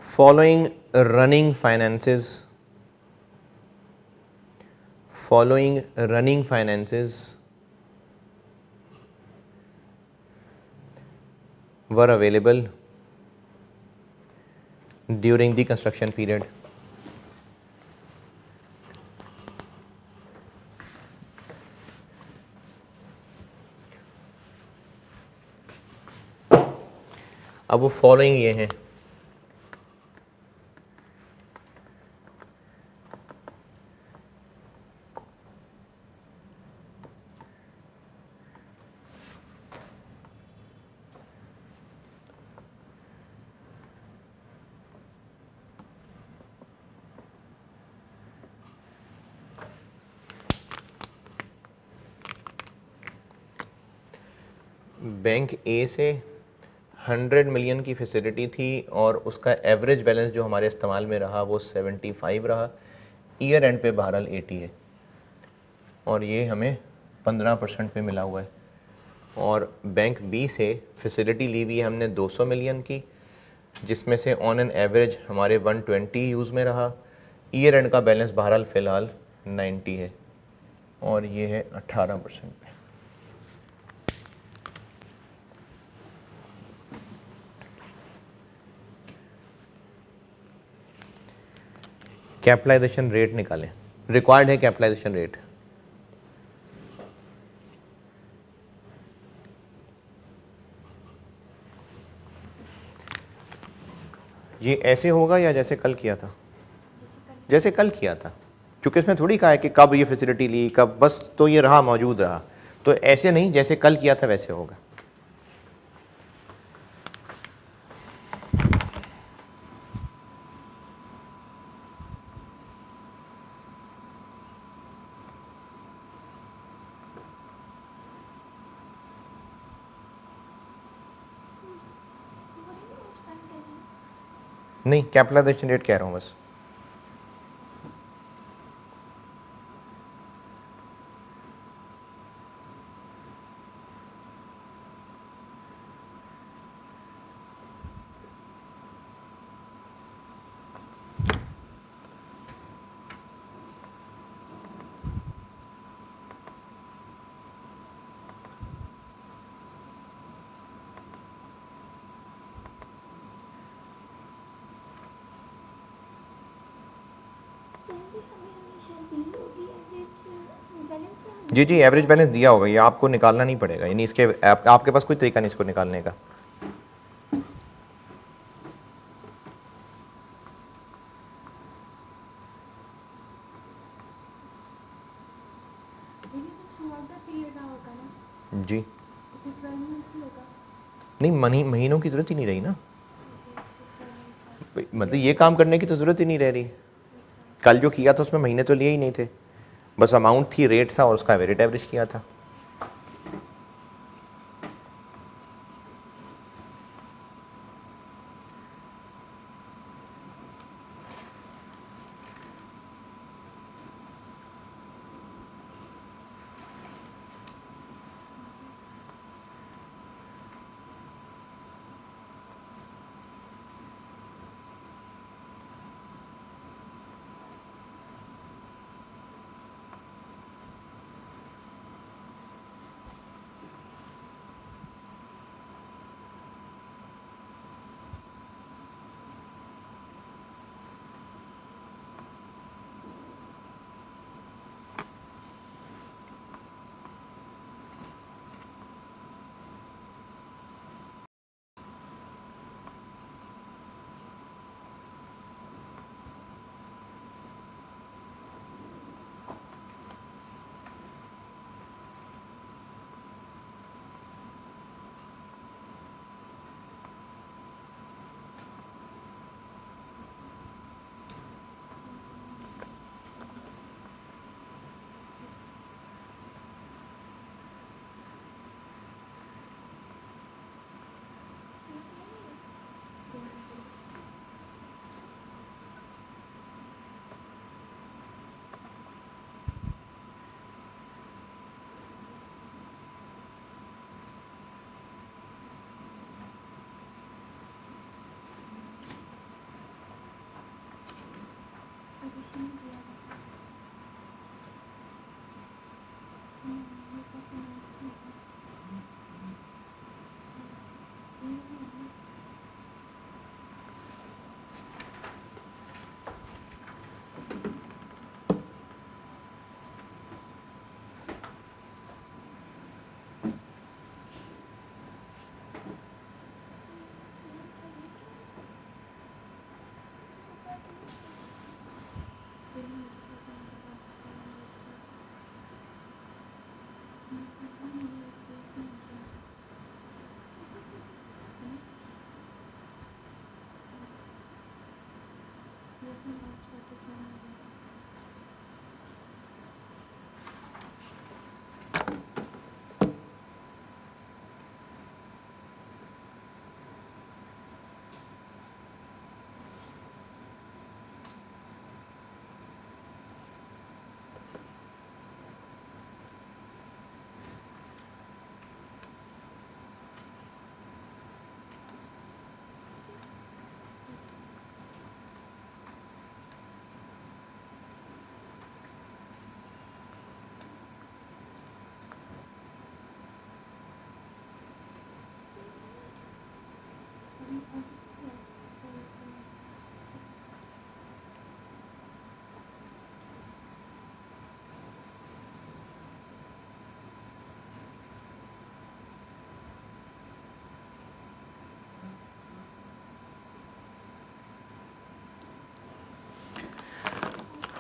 Following running finances were available during the construction period. अब वो फॉलोइंग ये हैं, बैंक ए से 100 मिलियन की फैसिलिटी थी और उसका एवरेज बैलेंस जो हमारे इस्तेमाल में रहा वो 75 रहा, ईयर एंड पे बहरहाल 80 है और ये हमें 15% पे मिला हुआ है। और बैंक बी से फैसिलिटी ली हुई है हमने 200 मिलियन की, जिसमें से ऑन एन एवरेज हमारे 120 यूज़ में रहा, ईयर एंड का बैलेंस बहरहाल फ़िलहाल 90 है और ये है 18% पे। कैपिटलाइजेशन रेट निकालें, रिक्वायर्ड है कैपिटलाइजेशन रेट। ये ऐसे होगा या जैसे कल किया था? जैसे कल किया था, क्योंकि इसमें थोड़ी कहा है कि कब ये फैसिलिटी ली, कब, बस तो ये रहा, मौजूद रहा। तो ऐसे नहीं, जैसे कल किया था वैसे होगा। नहीं, कैपिटलाइजेशन रेट कह रहा हूँ बस। जी जी, एवरेज बैलेंस दिया होगा, ये आपको निकालना नहीं पड़ेगा, यानी इसके आपके पास कोई तरीका नहीं इसको निकालने का। जी नहीं, महीनों की ज़रूरत ही नहीं रही ना, मतलब ये काम करने की तो ज़रूरत ही नहीं रह रही। कल जो किया था उसमें महीने तो लिए ही नहीं थे, बस अमाउंट थी, रेट था और उसका वेटेड एवरेज किया था।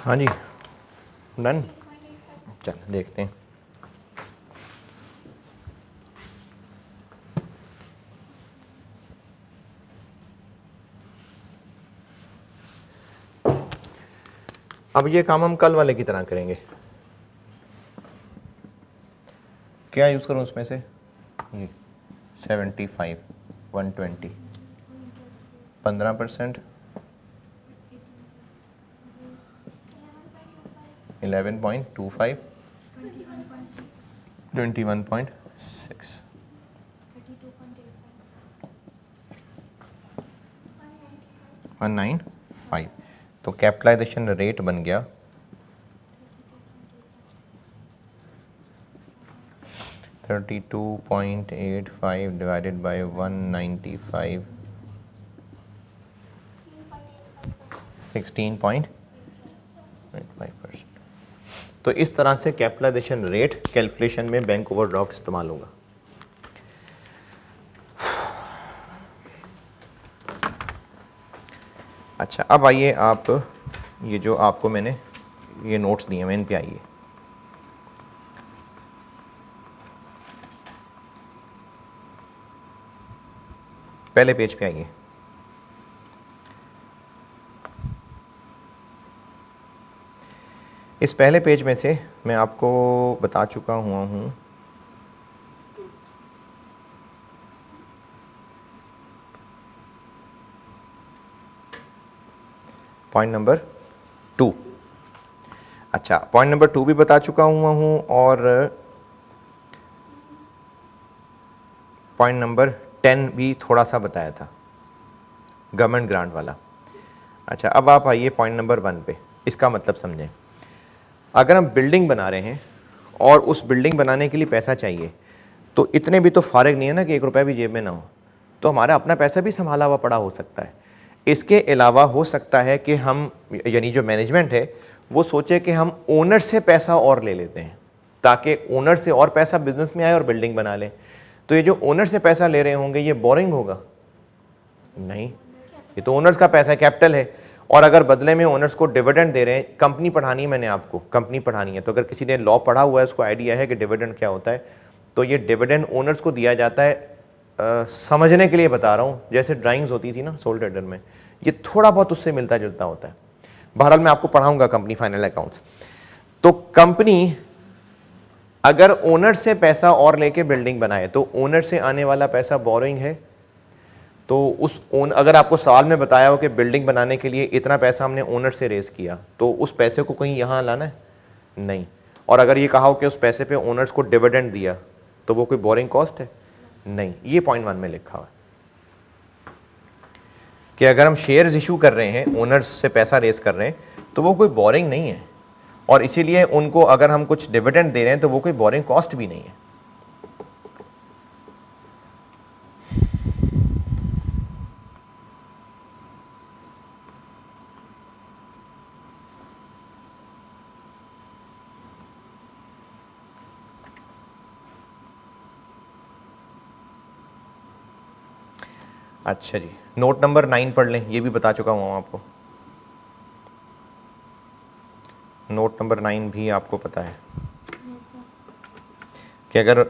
हाँ जी, डन। चल देखते हैं। अब ये काम हम कल वाले की तरह करेंगे। क्या यूज़ करूँ उसमें से? 75, 120, 15%, 11.25, 21.6, 195। तो कैपिटलाइजेशन रेट बन गया 32.85 डिवाइडेड बाय 195, 16.85%। तो इस तरह से कैपिटलाइजेशन रेट कैलकुलेशन में बैंक ओवरड्राफ्ट इस्तेमाल होगा। अच्छा, अब आइए आप ये जो आपको मैंने ये नोट्स दिए हैं इन पे आइए। पहले पेज पे आइए। इस पहले पेज में से मैं आपको बता चुका हुआ हूँ पॉइंट नंबर 2। अच्छा, पॉइंट नंबर 2 भी बता चुका हुआ हूँ और पॉइंट नंबर 10 भी थोड़ा सा बताया था, गवर्नमेंट ग्रांट वाला। अच्छा, अब आप आइए पॉइंट नंबर 1 पे। इसका मतलब समझें। अगर हम बिल्डिंग बना रहे हैं और उस बिल्डिंग बनाने के लिए पैसा चाहिए, तो इतने भी तो फारिग नहीं है ना कि 1 रुपया भी जेब में ना हो, तो हमारा अपना पैसा भी संभाला हुआ पड़ा हो सकता है। इसके अलावा हो सकता है कि हम, यानी जो मैनेजमेंट है वो सोचे कि हम ओनर से पैसा और ले लेते हैं ताकि ओनर से और पैसा बिजनेस में आए और बिल्डिंग बना लें। तो ये जो ओनर से पैसा ले रहे होंगे ये बोरिंग होगा? नहीं, ये तो ओनर्स का पैसा है, कैपिटल है। और अगर बदले में ओनर्स को डिविडेंड दे रहे हैं, कंपनी पढ़ानी है मैंने आपको, कंपनी पढ़ानी है, तो अगर किसी ने लॉ पढ़ा हुआ है उसको आइडिया है कि डिविडेंड क्या होता है, तो ये डिविडेंड ओनर्स को दिया जाता है। समझने के लिए बता रहा हूँ, जैसे ड्राइंग्स होती थी ना सोल ट्रेडर में, ये थोड़ा बहुत उससे मिलता जुलता होता है। बहरहाल मैं आपको पढ़ाऊंगा कंपनी फाइनल अकाउंट्स। तो कंपनी अगर ओनर से पैसा और लेके बिल्डिंग बनाए तो ओनर से आने वाला पैसा बोरोइंग है। तो उस अगर आपको साल में बताया हो कि बिल्डिंग बनाने के लिए इतना पैसा हमने ओनर से रेज किया, तो उस पैसे को कहीं यहाँ लाना है? नहीं। और अगर ये कहा हो कि उस पैसे पे ओनर्स को डिविडेंड दिया, तो वो कोई बोरिंग कॉस्ट है? नहीं। ये पॉइंट 1 में लिखा हुआ है कि अगर हम शेयर्स इशू कर रहे हैं, ओनर्स से पैसा रेज कर रहे हैं, तो वो कोई बोरिंग नहीं है, और इसीलिए उनको अगर हम कुछ डिविडेंड दे रहे हैं तो वो कोई बोरिंग कॉस्ट भी नहीं है। अच्छा जी, नोट नंबर 9 पढ़ लें, ये भी बता चुका हूँ आपको। नोट नंबर 9 भी आपको पता है कि अगर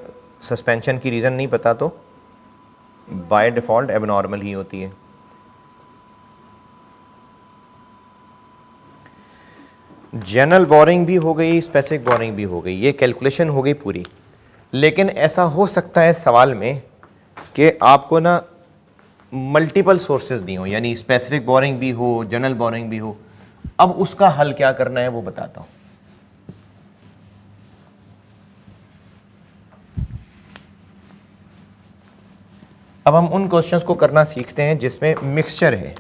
सस्पेंशन की रीज़न नहीं पता तो बाय डिफ़ॉल्ट एबनॉर्मल ही होती है। जनरल बोरिंग भी हो गई, स्पेसिफिक बोरिंग भी हो गई, ये कैलकुलेशन हो गई पूरी। लेकिन ऐसा हो सकता है सवाल में कि आपको ना मल्टीपल सोर्सेज दी हो, यानी स्पेसिफिक बोरिंग भी हो, जनरल बोरिंग भी हो। अब उसका हल क्या करना है वो बताता हूं। अब हम उन क्वेश्चंस को करना सीखते हैं जिसमें मिक्सचर है।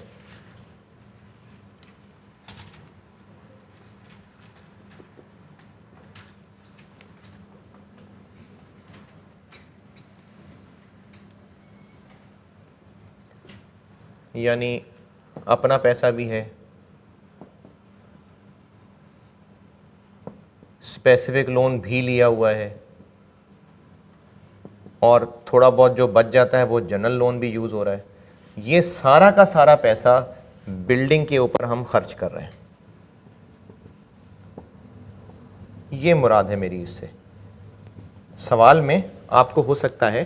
यानी अपना पैसा भी है, स्पेसिफिक लोन भी लिया हुआ है, और थोड़ा बहुत जो बच जाता है वो जनरल लोन भी यूज़ हो रहा है। ये सारा का सारा पैसा बिल्डिंग के ऊपर हम खर्च कर रहे हैं, ये मुराद है मेरी इससे। सवाल में आपको हो सकता है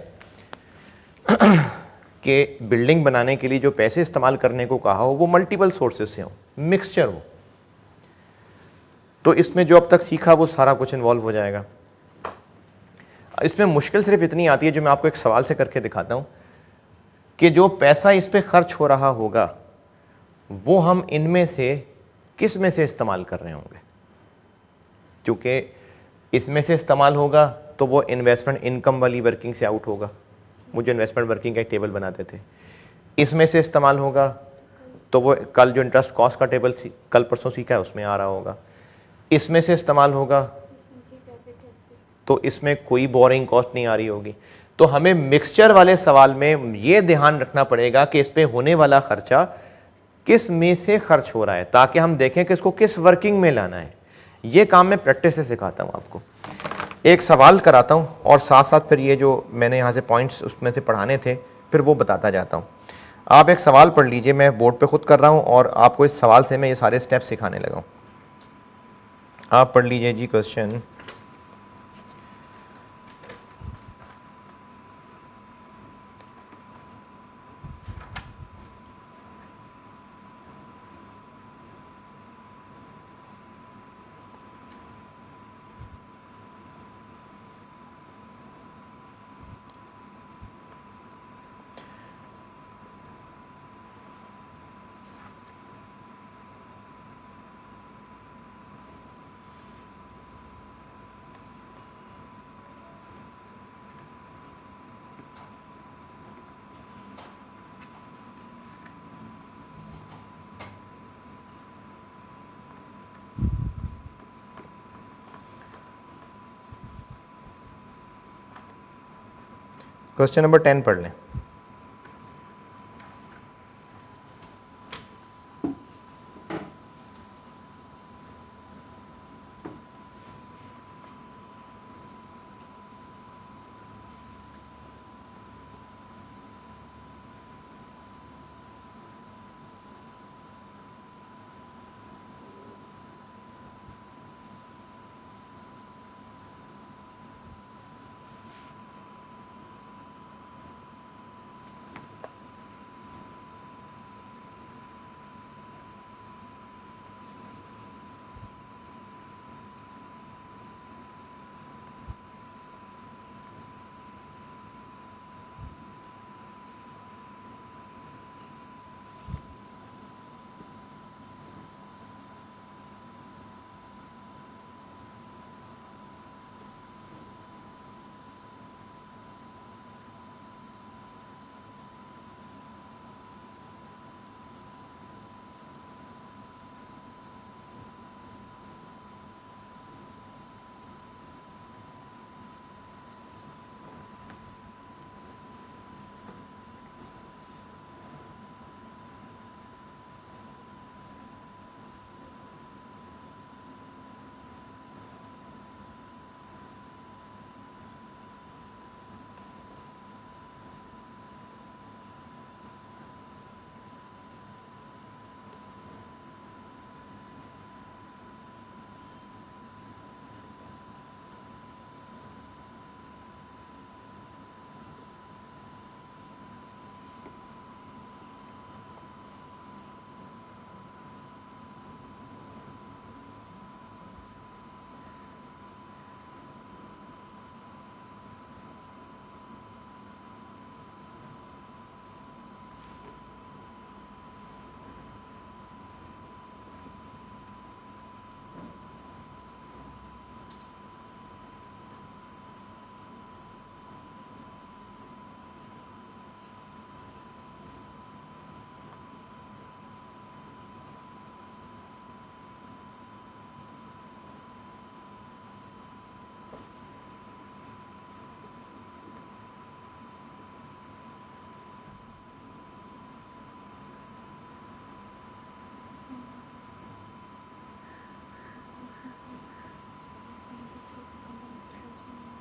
कि बिल्डिंग बनाने के लिए जो पैसे इस्तेमाल करने को कहा हो वो मल्टीपल सोर्सेज से हो, मिक्सचर हो, तो इसमें जो अब तक सीखा वो सारा कुछ इन्वॉल्व हो जाएगा। इसमें मुश्किल सिर्फ इतनी आती है, जो मैं आपको एक सवाल से करके दिखाता हूं, कि जो पैसा इस पे खर्च हो रहा होगा वो हम इनमें से किस में से इस्तेमाल कर रहे होंगे। क्योंकि इसमें से इस्तेमाल होगा तो वो इन्वेस्टमेंट इनकम वाली वर्किंग से आउट होगा, मुझे इन्वेस्टमेंट वर्किंग का एक टेबल बनाते थे। इसमें से इस्तेमाल होगा तो वो कल जो इंटरेस्ट कॉस्ट का टेबल कल परसों सीखा है उसमें आ रहा होगा। इसमें से इस्तेमाल होगा तो इसमें कोई बोरिंग कॉस्ट नहीं आ रही होगी। तो हमें मिक्सचर वाले सवाल में ये ध्यान रखना पड़ेगा कि इस पे होने वाला खर्चा किस में से खर्च हो रहा है, ताकि हम देखें कि इसको किस वर्किंग में लाना है। ये काम मैं प्रैक्टिस से सिखाता हूँ आपको। एक सवाल कराता हूँ और साथ साथ फिर ये जो मैंने यहाँ से पॉइंट्स उसमें से पढ़ाने थे फिर वो बताता जाता हूँ। आप एक सवाल पढ़ लीजिए, मैं बोर्ड पे खुद कर रहा हूँ और आपको इस सवाल से मैं ये सारे स्टेप्स सिखाने लगा हूँ। आप पढ़ लीजिए जी क्वेश्चन। क्वेश्चन नंबर 10 पढ़ लें।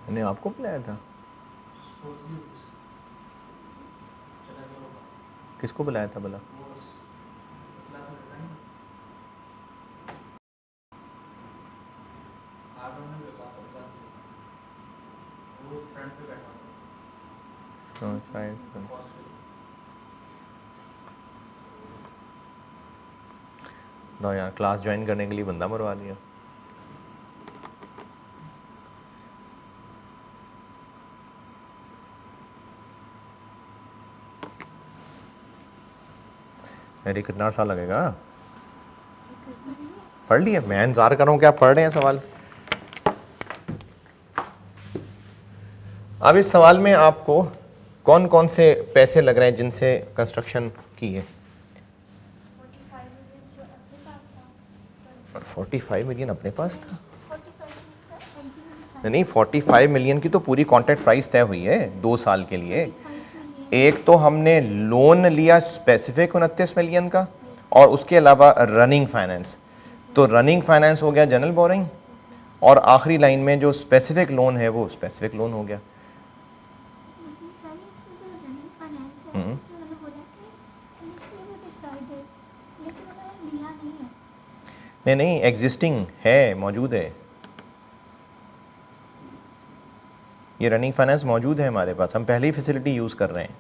मैंने आपको बुलाया था? किसको बुलाया था भला? ना यार, क्लास ज्वाइन करने के लिए बंदा मरवा दिया। मेरी कितना अर्सा लगेगा? पढ़ लिया? मैं इंतजार कर रहा हूँ कि आप पढ़ रहे हैं सवाल। अब इस सवाल में आपको कौन कौन से पैसे लग रहे हैं जिनसे कंस्ट्रक्शन की है? 45 मिलियन अपने पास था? नहीं, 45 मिलियन की तो पूरी कॉन्ट्रैक्ट प्राइस तय हुई है 2 साल के लिए। एक तो हमने लोन लिया स्पेसिफिक 29 मिलियन का, और उसके अलावा रनिंग फाइनेंस। तो रनिंग फाइनेंस हो गया जनरल बोरिंग, और आखिरी लाइन में जो स्पेसिफिक लोन है वो स्पेसिफिक लोन हो गया। नहीं, एग्जिस्टिंग है, मौजूद है, ये रनिंग फाइनेंस मौजूद है हमारे पास, हम पहले ही फैसिलिटी यूज़ कर रहे हैं।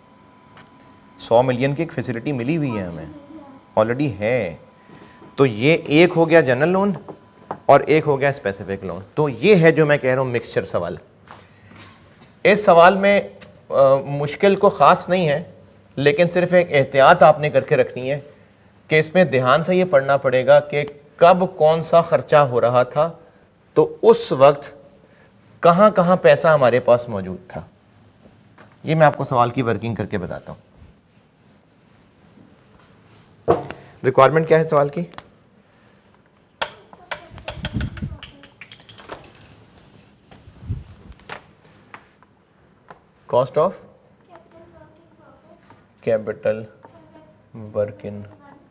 100 मिलियन की एक फैसिलिटी मिली हुई है हमें, ऑलरेडी है। तो ये एक हो गया जनरल लोन और एक हो गया स्पेसिफिक लोन। तो ये है जो मैं कह रहा हूँ मिक्सचर सवाल। इस सवाल में मुश्किल को ख़ास नहीं है, लेकिन सिर्फ एक एहतियात आपने करके रखनी है कि इसमें ध्यान से ये पढ़ना पड़ेगा कि कब कौन सा खर्चा हो रहा था, तो उस वक्त कहाँ कहाँ पैसा हमारे पास मौजूद था। ये मैं आपको सवाल की वर्किंग करके बताता हूँ। रिक्वायरमेंट क्या है सवाल की? Cost of capital work in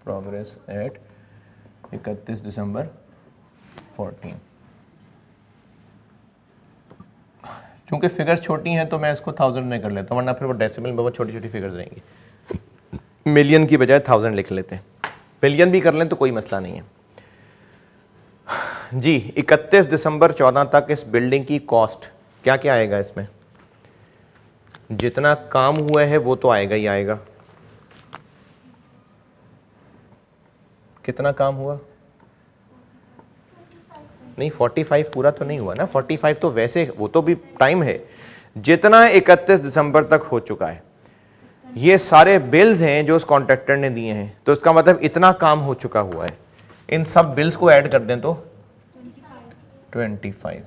progress eight 31 दिसंबर 14। चूंकि फिगर्स छोटी हैं तो मैं इसको 1000 में कर लेता हूँ, वरना फिर वो डेसिमल में बहुत छोटी छोटी फिगर्स रहेंगी। मिलियन की बजाय 1000 लिख लेते हैं, बिलियन भी कर लें तो कोई मसला नहीं है जी। 31 दिसंबर 14 तक इस बिल्डिंग की कॉस्ट क्या क्या आएगा? इसमें जितना काम हुआ है वो तो आएगा ही आएगा। कितना काम हुआ? नहीं, 45 पूरा तो नहीं हुआ ना, 45 तो वैसे वो तो भी टाइम है। जितना 31 दिसंबर तक हो चुका है, ये सारे बिल्स हैं जो उस कॉन्ट्रैक्टर ने दिए हैं, तो इसका मतलब इतना काम हो चुका हुआ है। इन सब बिल्स को ऐड कर दें तो 25।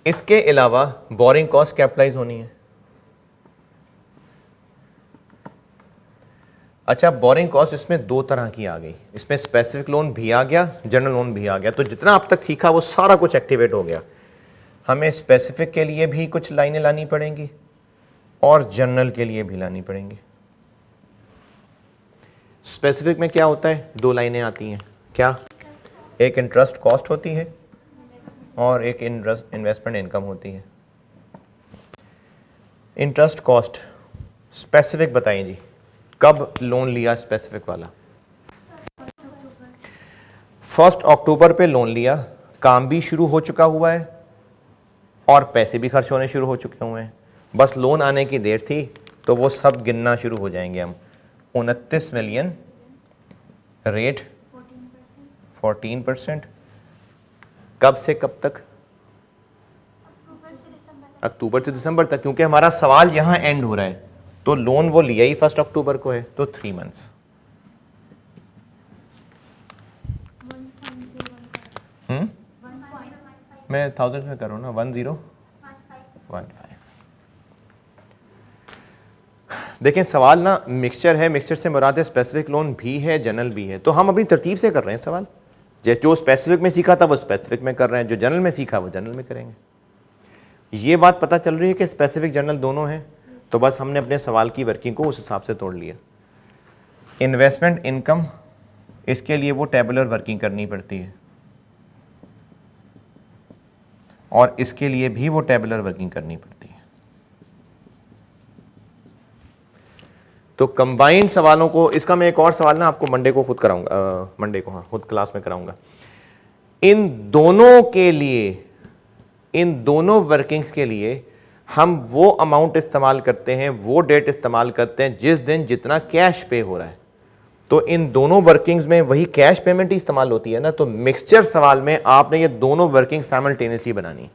इसके अलावा बोरिंग कॉस्ट कैपिटलाइज होनी है। अच्छा, बोरिंग कॉस्ट इसमें 2 तरह की आ गई, इसमें स्पेसिफिक लोन भी आ गया, जनरल लोन भी आ गया। तो जितना अब तक सीखा वो सारा कुछ एक्टिवेट हो गया। हमें स्पेसिफिक के लिए भी कुछ लाइनें लानी पड़ेंगी और जनरल के लिए भी लानी पड़ेंगी। स्पेसिफिक में क्या होता है? 2 लाइनें आती हैं। क्या? एक इंटरेस्ट कॉस्ट होती है और एक इन्वेस्टमेंट इनकम होती है। इंटरेस्ट कॉस्ट स्पेसिफिक बताइए जी, कब लोन लिया स्पेसिफिक वाला? 1 अक्टूबर पे लोन लिया, काम भी शुरू हो चुका हुआ है और पैसे भी खर्च होने शुरू हो चुके हुए हैं, बस लोन आने की देर थी। तो वो सब गिनना शुरू हो जाएंगे हम। 29 मिलियन, रेट 14%। कब से कब तक? अक्टूबर से दिसंबर तक, क्योंकि हमारा सवाल यहां एंड हो रहा है। तो लोन वो लिया ही 1 अक्टूबर को है, तो 3 मंथ्स। मैं 1000 में कर रहा हूँ ना, 1015। देखें सवाल ना मिक्सचर है, मिक्सचर से मुराद है स्पेसिफिक लोन भी है, जनरल भी है। तो हम अपनी तरतीब से कर रहे हैं सवाल। जो स्पेसिफिक में सीखा था वो स्पेसिफिक में कर रहे हैं, जो जनरल में सीखा वो जनरल में करेंगे। ये बात पता चल रही है कि स्पेसिफिक जनरल दोनों हैं। तो बस हमने अपने सवाल की वर्किंग को उस हिसाब से तोड़ लिया। इन्वेस्टमेंट इनकम, इसके लिए वो टेबुलर वर्किंग करनी पड़ती है। और इसके लिए भी वो टेबुलर वर्किंग करनी पड़ती है। तो कंबाइंड सवालों को, इसका मैं एक और सवाल ना आपको मंडे को खुद कराऊंगा, मंडे को हाँ खुद क्लास में कराऊंगा। इन दोनों के लिए, इन दोनों वर्किंग्स के लिए हम वो अमाउंट इस्तेमाल करते हैं, वो डेट इस्तेमाल करते हैं जिस दिन जितना कैश पे हो रहा है। तो इन दोनों वर्किंग्स में वही कैश पेमेंट ही इस्तेमाल होती है ना। तो मिक्सचर सवाल में आपने ये दोनों वर्किंग साइमल्टेनियसली बनानी।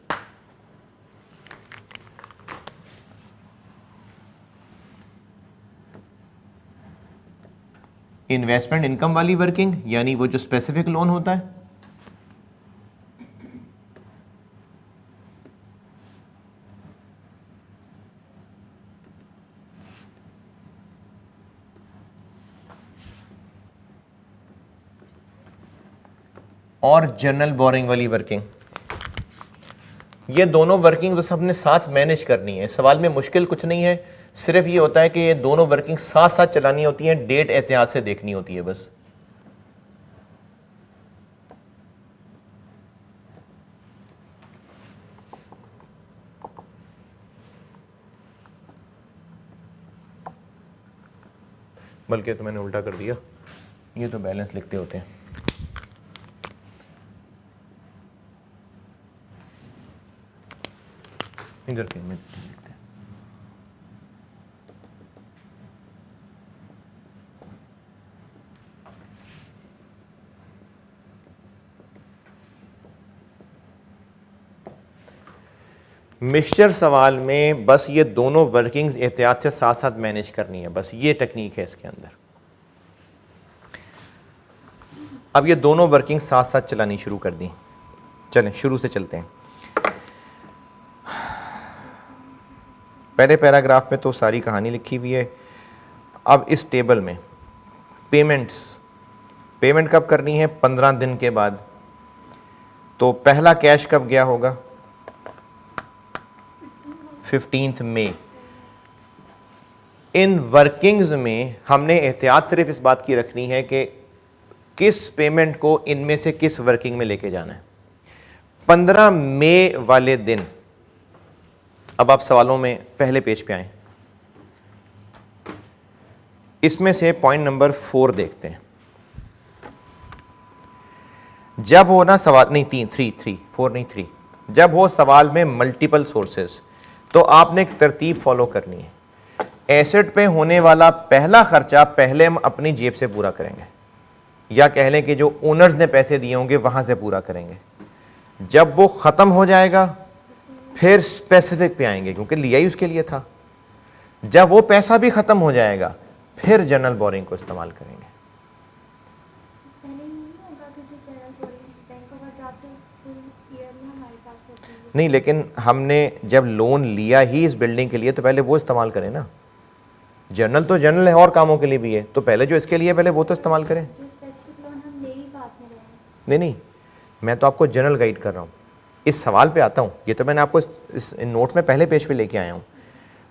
इन्वेस्टमेंट इनकम वाली वर्किंग यानी वो जो स्पेसिफिक लोन होता है, और जनरल बोरिंग वाली वर्किंग। ये दोनों वर्किंग बस अपने साथ मैनेज करनी है। सवाल में मुश्किल कुछ नहीं है, सिर्फ ये होता है कि ये दोनों वर्किंग साथ साथ चलानी होती हैं, डेट एहतियात से देखनी होती है बस। बल्कि तो मैंने उल्टा कर दिया, ये तो बैलेंस लिखते होते हैं। इधर पेमेंट लिखते हैं। मिक्सचर सवाल में बस ये दोनों वर्किंग्स एहतियात से साथ साथ मैनेज करनी है, बस ये टेक्निक है इसके अंदर। अब ये दोनों वर्किंग साथ साथ चलानी शुरू कर दी। चलें शुरू से चलते हैं। पहले पैराग्राफ में तो सारी कहानी लिखी हुई है। अब इस टेबल में पेमेंट कब करनी है? 15 दिन के बाद। तो पहला कैश कब गया होगा? 15 मई। इन वर्किंग्स में हमने एहतियात सिर्फ इस बात की रखनी है कि किस पेमेंट को इनमें से किस वर्किंग में लेके जाना है। 15 मई वाले दिन, अब आप सवालों में पहले पेज पे आए, इसमें से पॉइंट नंबर 4 देखते हैं। जब हो ना सवाल, नहीं 3 जब हो सवाल में मल्टीपल सोर्सेस, तो आपने एक तरतीब फॉलो करनी है। एसेट पे होने वाला पहला खर्चा पहले हम अपनी जेब से पूरा करेंगे, या कह लें कि जो ओनर्स ने पैसे दिए होंगे वहां से पूरा करेंगे। जब वो खत्म हो जाएगा फिर स्पेसिफिक पे आएंगे, क्योंकि लिया ही उसके लिए था। जब वो पैसा भी खत्म हो जाएगा फिर जनरल बोरिंग को इस्तेमाल करेंगे। नहीं, लेकिन हमने जब लोन लिया ही इस बिल्डिंग के लिए तो पहले वो इस्तेमाल करें ना। जनरल तो जनरल है और कामों के लिए भी है, तो पहले जो इसके लिए पहले वो तो इस्तेमाल करें। नहीं, मैं तो आपको जनरल गाइड कर रहा हूँ। इस सवाल पे आता हूँ, ये तो मैंने आपको इस नोट्स में पहले पेज पे लेके आया हूँ।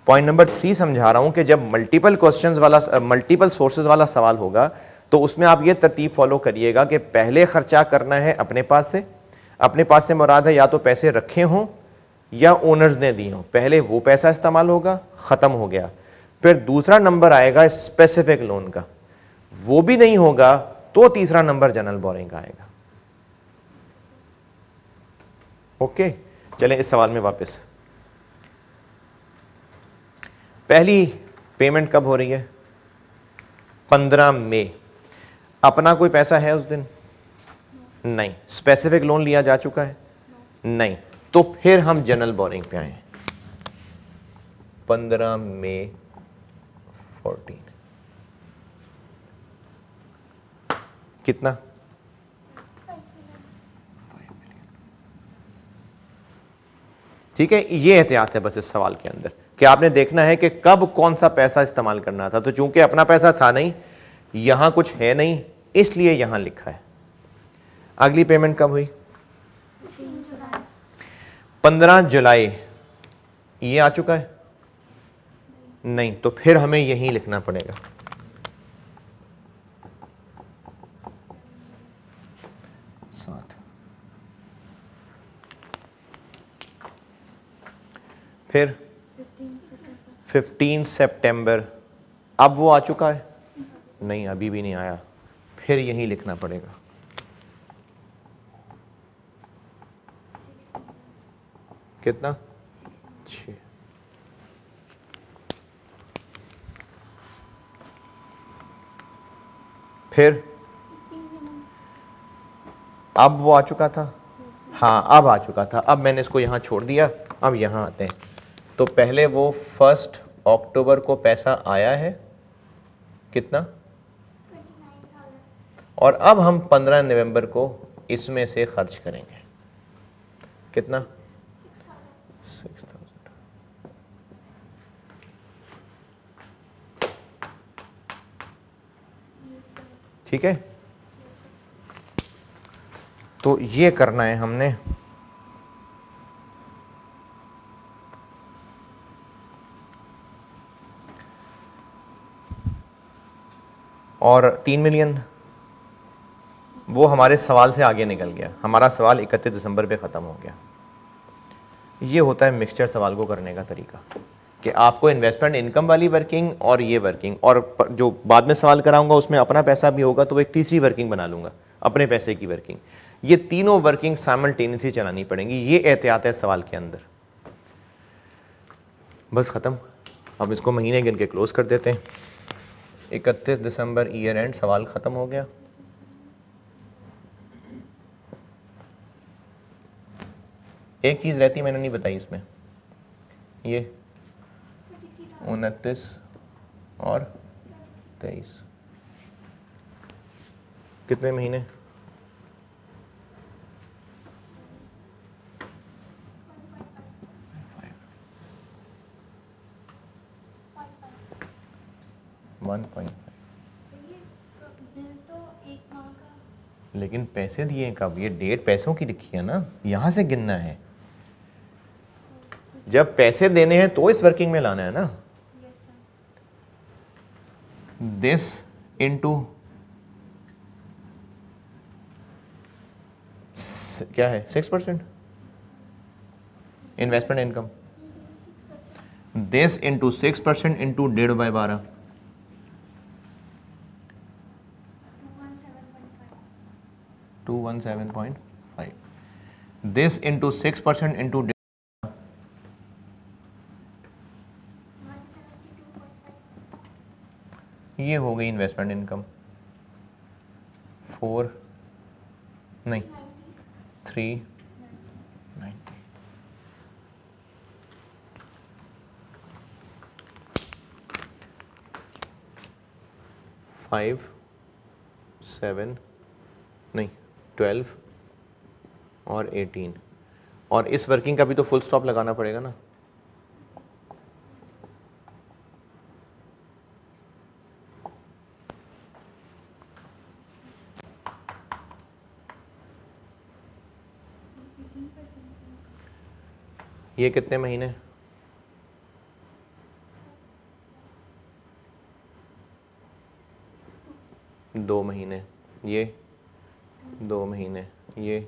पॉइंट नंबर 3 समझा रहा हूँ कि जब मल्टीपल क्वेश्चंस वाला, मल्टीपल सोर्सेज वाला सवाल होगा तो उसमें आप ये तरतीब फॉलो करिएगा कि पहले खर्चा करना है अपने पास से। अपने पास से मुराद है या तो पैसे रखे हों या ओनर्स ने दिए हों। पहले वो पैसा इस्तेमाल होगा, ख़त्म हो गया। फिर दूसरा नंबर आएगा स्पेसिफिक लोन का, वो भी नहीं होगा तो तीसरा नंबर जनरल बोरिंग का आएगा। ओके, चलें इस सवाल में वापस। पहली पेमेंट कब हो रही है? 15 मई। अपना कोई पैसा है उस दिन? नहीं। स्पेसिफिक लोन लिया जा चुका है? नहीं। तो फिर हम जनरल बोरिंग पे आए। 15 मई 14 कितना? 5 मिलियन। ठीक है, ये एहतियात है बस इस सवाल के अंदर कि आपने देखना है कि कब कौन सा पैसा इस्तेमाल करना था। तो चूंकि अपना पैसा था नहीं, यहां कुछ है नहीं, इसलिए यहां लिखा है। अगली पेमेंट कब हुई? 15 जुलाई। ये आ चुका है? नहीं। तो फिर हमें यहीं लिखना पड़ेगा। फिर 15 सितंबर। अब वो आ चुका है? नहीं, अभी भी नहीं आया। फिर यही लिखना पड़ेगा। कितना? 6। फिर अब वो आ चुका था? हाँ, अब आ चुका था। अब मैंने इसको यहाँ छोड़ दिया। अब यहाँ आते हैं। तो पहले वो 1 अक्टूबर को पैसा आया है, कितना? 29,000। और अब हम 15 नवंबर को इसमें से खर्च करेंगे, कितना? 6,000। ठीक है, तो ये करना है हमने। और 3 मिलियन वो हमारे सवाल से आगे निकल गया। हमारा सवाल 31 दिसंबर पे ख़त्म हो गया। ये होता है मिक्सचर सवाल को करने का तरीका, कि आपको इन्वेस्टमेंट इनकम वाली वर्किंग और ये वर्किंग, और जो बाद में सवाल कराऊंगा उसमें अपना पैसा भी होगा, तो वो एक तीसरी वर्किंग बना लूँगा, अपने पैसे की वर्किंग। ये तीनों वर्किंग साइमल्टेनियसली चलानी पड़ेंगी। ये एहतियात है सवाल के अंदर। बस ख़त्म। अब इसको महीने गिन के क्लोज कर देते हैं। 31 दिसंबर ईयर एंड, सवाल ख़त्म हो गया। एक चीज़ रहती मैंने नहीं बताई इसमें, ये 29 और 23 कितने महीने? लेकिन पैसे दिए कब? ये डेट पैसों की लिखी है ना, यहां से गिनना है। जब पैसे देने हैं तो इस वर्किंग में लाना है ना। दिस इनटू क्या है? 6% investment income. This into 6% into 1.5/12, 217.5। This into 6% into, ये हो गई इन्वेस्टमेंट इनकम। 4 नहीं 390। फाइव 7 नहीं 12 और 18। और इस वर्किंग का भी तो फुल स्टॉप लगाना पड़ेगा ना। ये कितने महीने? 2 महीने। ये 2 महीने। ये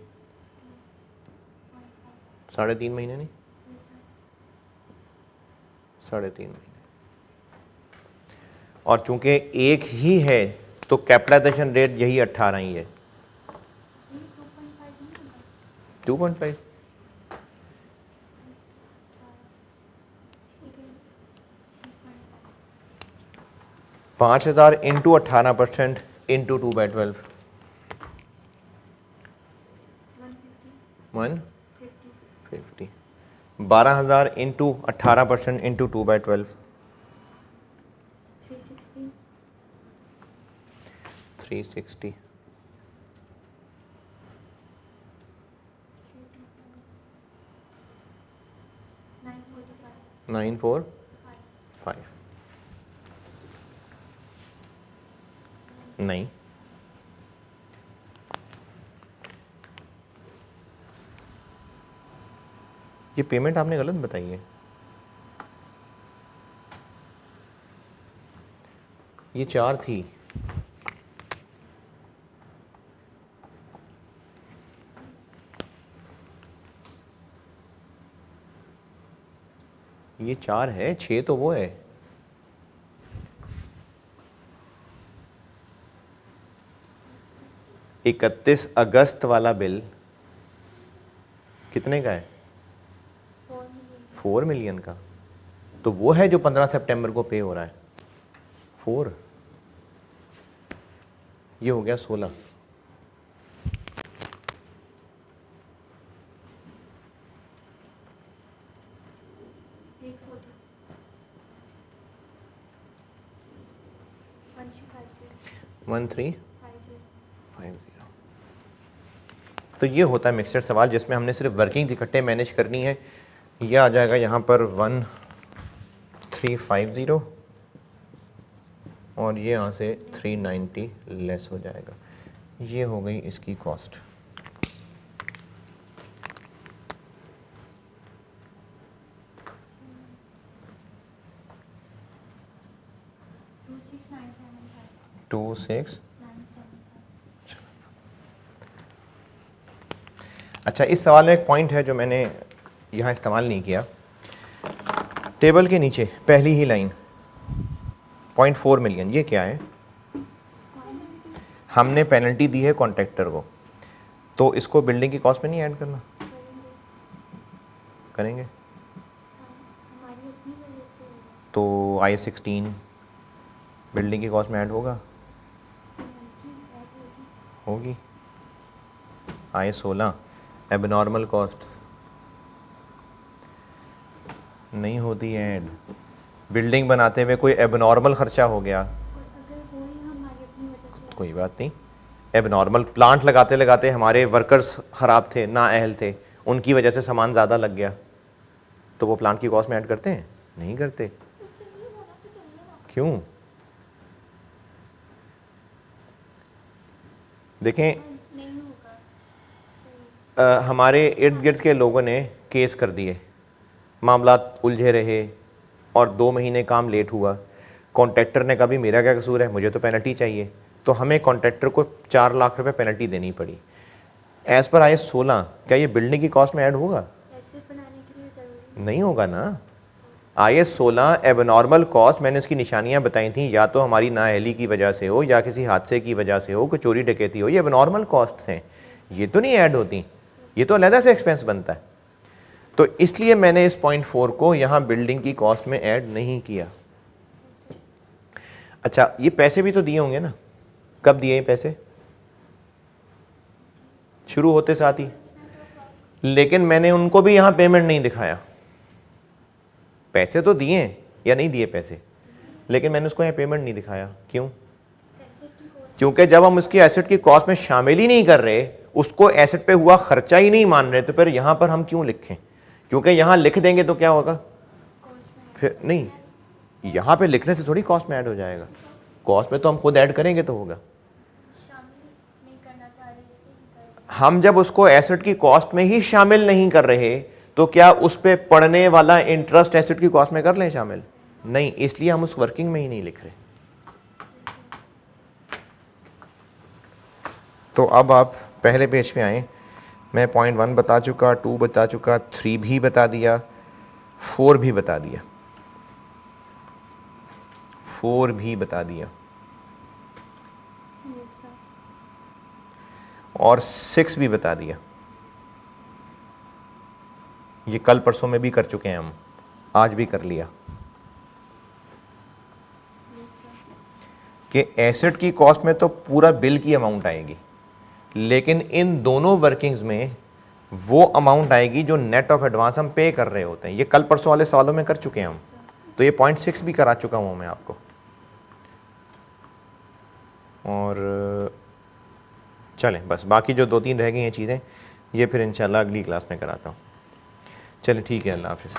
3.5 महीने नहीं, 3.5 महीने। और चूंकि एक ही है तो कैपिटलाइजेशन रेट यही 18 ही है। 2.5 5,000 इंटू 18% इंटू 2/12 150। 12,000 into 18% into 2/12 360। 945 नहीं, ये पेमेंट आपने गलत बताई है। ये 4 थी। ये 4 है, 6 तो वो है। इकतीस अगस्त वाला बिल कितने का है? 4 मिलियन का। तो वो है जो 15 सितंबर को पे हो रहा है 4। ये हो गया 16। वन 3 5 0। तो ये होता है मिक्सचर सवाल जिसमें हमने सिर्फ वर्किंग इकट्ठे मैनेज करनी है। ये आ जाएगा यहाँ पर 1350 और ये यहाँ से 390 लेस हो जाएगा। ये हो गई इसकी कॉस्ट। To six. अच्छा, इस सवाल में एक पॉइंट है जो मैंने यहाँ इस्तेमाल नहीं किया। टेबल के नीचे पहली ही लाइन 0.4 मिलियन, ये क्या है? हमने पेनल्टी दी है कॉन्ट्रैक्टर को, तो इसको बिल्डिंग की कॉस्ट में नहीं ऐड करना? करेंगे। तो I-16 बिल्डिंग की कॉस्ट में ऐड होगा? होगी। I-16 एबनॉर्मल कॉस्ट नहीं होती है ऐड। बिल्डिंग बनाते हुए कोई एबनॉर्मल खर्चा हो गया, कोई बात नहीं। एबनॉर्मल प्लांट लगाते लगाते हमारे वर्कर्स ख़राब थे, नाअहल थे, उनकी वजह से सामान ज़्यादा लग गया, तो वो प्लांट की कॉस्ट में ऐड करते हैं? नहीं करते। क्यों? देखें, हमारे इर्द गिर्द के लोगों ने केस कर दिए, मामला उलझे रहे और 2 महीने काम लेट हुआ। कॉन्ट्रैक्टर ने कहा भी मेरा क्या कसूर है, मुझे तो पेनल्टी चाहिए, तो हमें कॉन्ट्रैक्टर को 4 लाख रुपए पेनल्टी देनी पड़ी। एज़ पर I-16 क्या ये बिल्डिंग की कॉस्ट में ऐड होगा? नहीं होगा ना। I-16 एबनॉर्मल कॉस्ट, मैंने उसकी निशानियां बताई थी, या तो हमारी नाअहली की वजह से हो या किसी हादसे की वजह से हो, कोई चोरी डकैती हो, ये एबनॉर्मल कॉस्ट हैं, ये तो नहीं ऐड होती, ये तो अलग से एक्सपेंस बनता है। तो इसलिए मैंने इस 0.4 को यहाँ बिल्डिंग की कॉस्ट में ऐड नहीं किया। अच्छा, ये पैसे भी तो दिए होंगे ना? कब दिए ये पैसे? शुरू होते साथ ही। लेकिन मैंने उनको भी यहाँ पेमेंट नहीं दिखाया। पैसे तो दिए या नहीं दिए पैसे, लेकिन मैंने उसको यहाँ पेमेंट नहीं दिखाया। क्यों? क्योंकि जब हम उसकी एसेट की कॉस्ट में शामिल ही नहीं कर रहे, उसको एसेट पे हुआ खर्चा ही नहीं मान रहे, तो फिर यहाँ पर हम क्यों लिखें? क्योंकि यहाँ लिख देंगे तो क्या होगा? फिर नहीं, यहाँ पे लिखने से थोड़ी कॉस्ट में ऐड हो जाएगा। कॉस्ट में तो हम खुद ऐड करेंगे तो होगा। हम जब उसको एसेट की कॉस्ट में ही शामिल नहीं कर रहे, तो क्या उस पे पड़ने वाला इंटरेस्ट एसेट की कॉस्ट में कर लें शामिल? नहीं, इसलिए हम उस वर्किंग में ही नहीं लिख रहे। तो अब आप पहले पेज पे आए। मैं 0.1 बता चुका, 2 बता चुका, 3 भी बता दिया, 4 भी बता दिया, 4 भी बता दिया, और 6 भी बता दिया। ये कल परसों में भी कर चुके हैं हम, आज भी कर लिया कि एसेट की कॉस्ट में तो पूरा बिल की अमाउंट आएगी, लेकिन इन दोनों वर्किंग्स में वो अमाउंट आएगी जो नेट ऑफ एडवांस हम पे कर रहे होते हैं। ये कल परसों वाले सवालों में कर चुके हैं हम, तो ये 0.6 भी करा चुका हूँ मैं आपको। और चलें, बस बाकी जो 2-3 रह गई हैं चीज़ें, ये फिर इंशाल्लाह अगली क्लास में कराता हूँ। चलें, ठीक है, अल्लाह हाफ़िज़।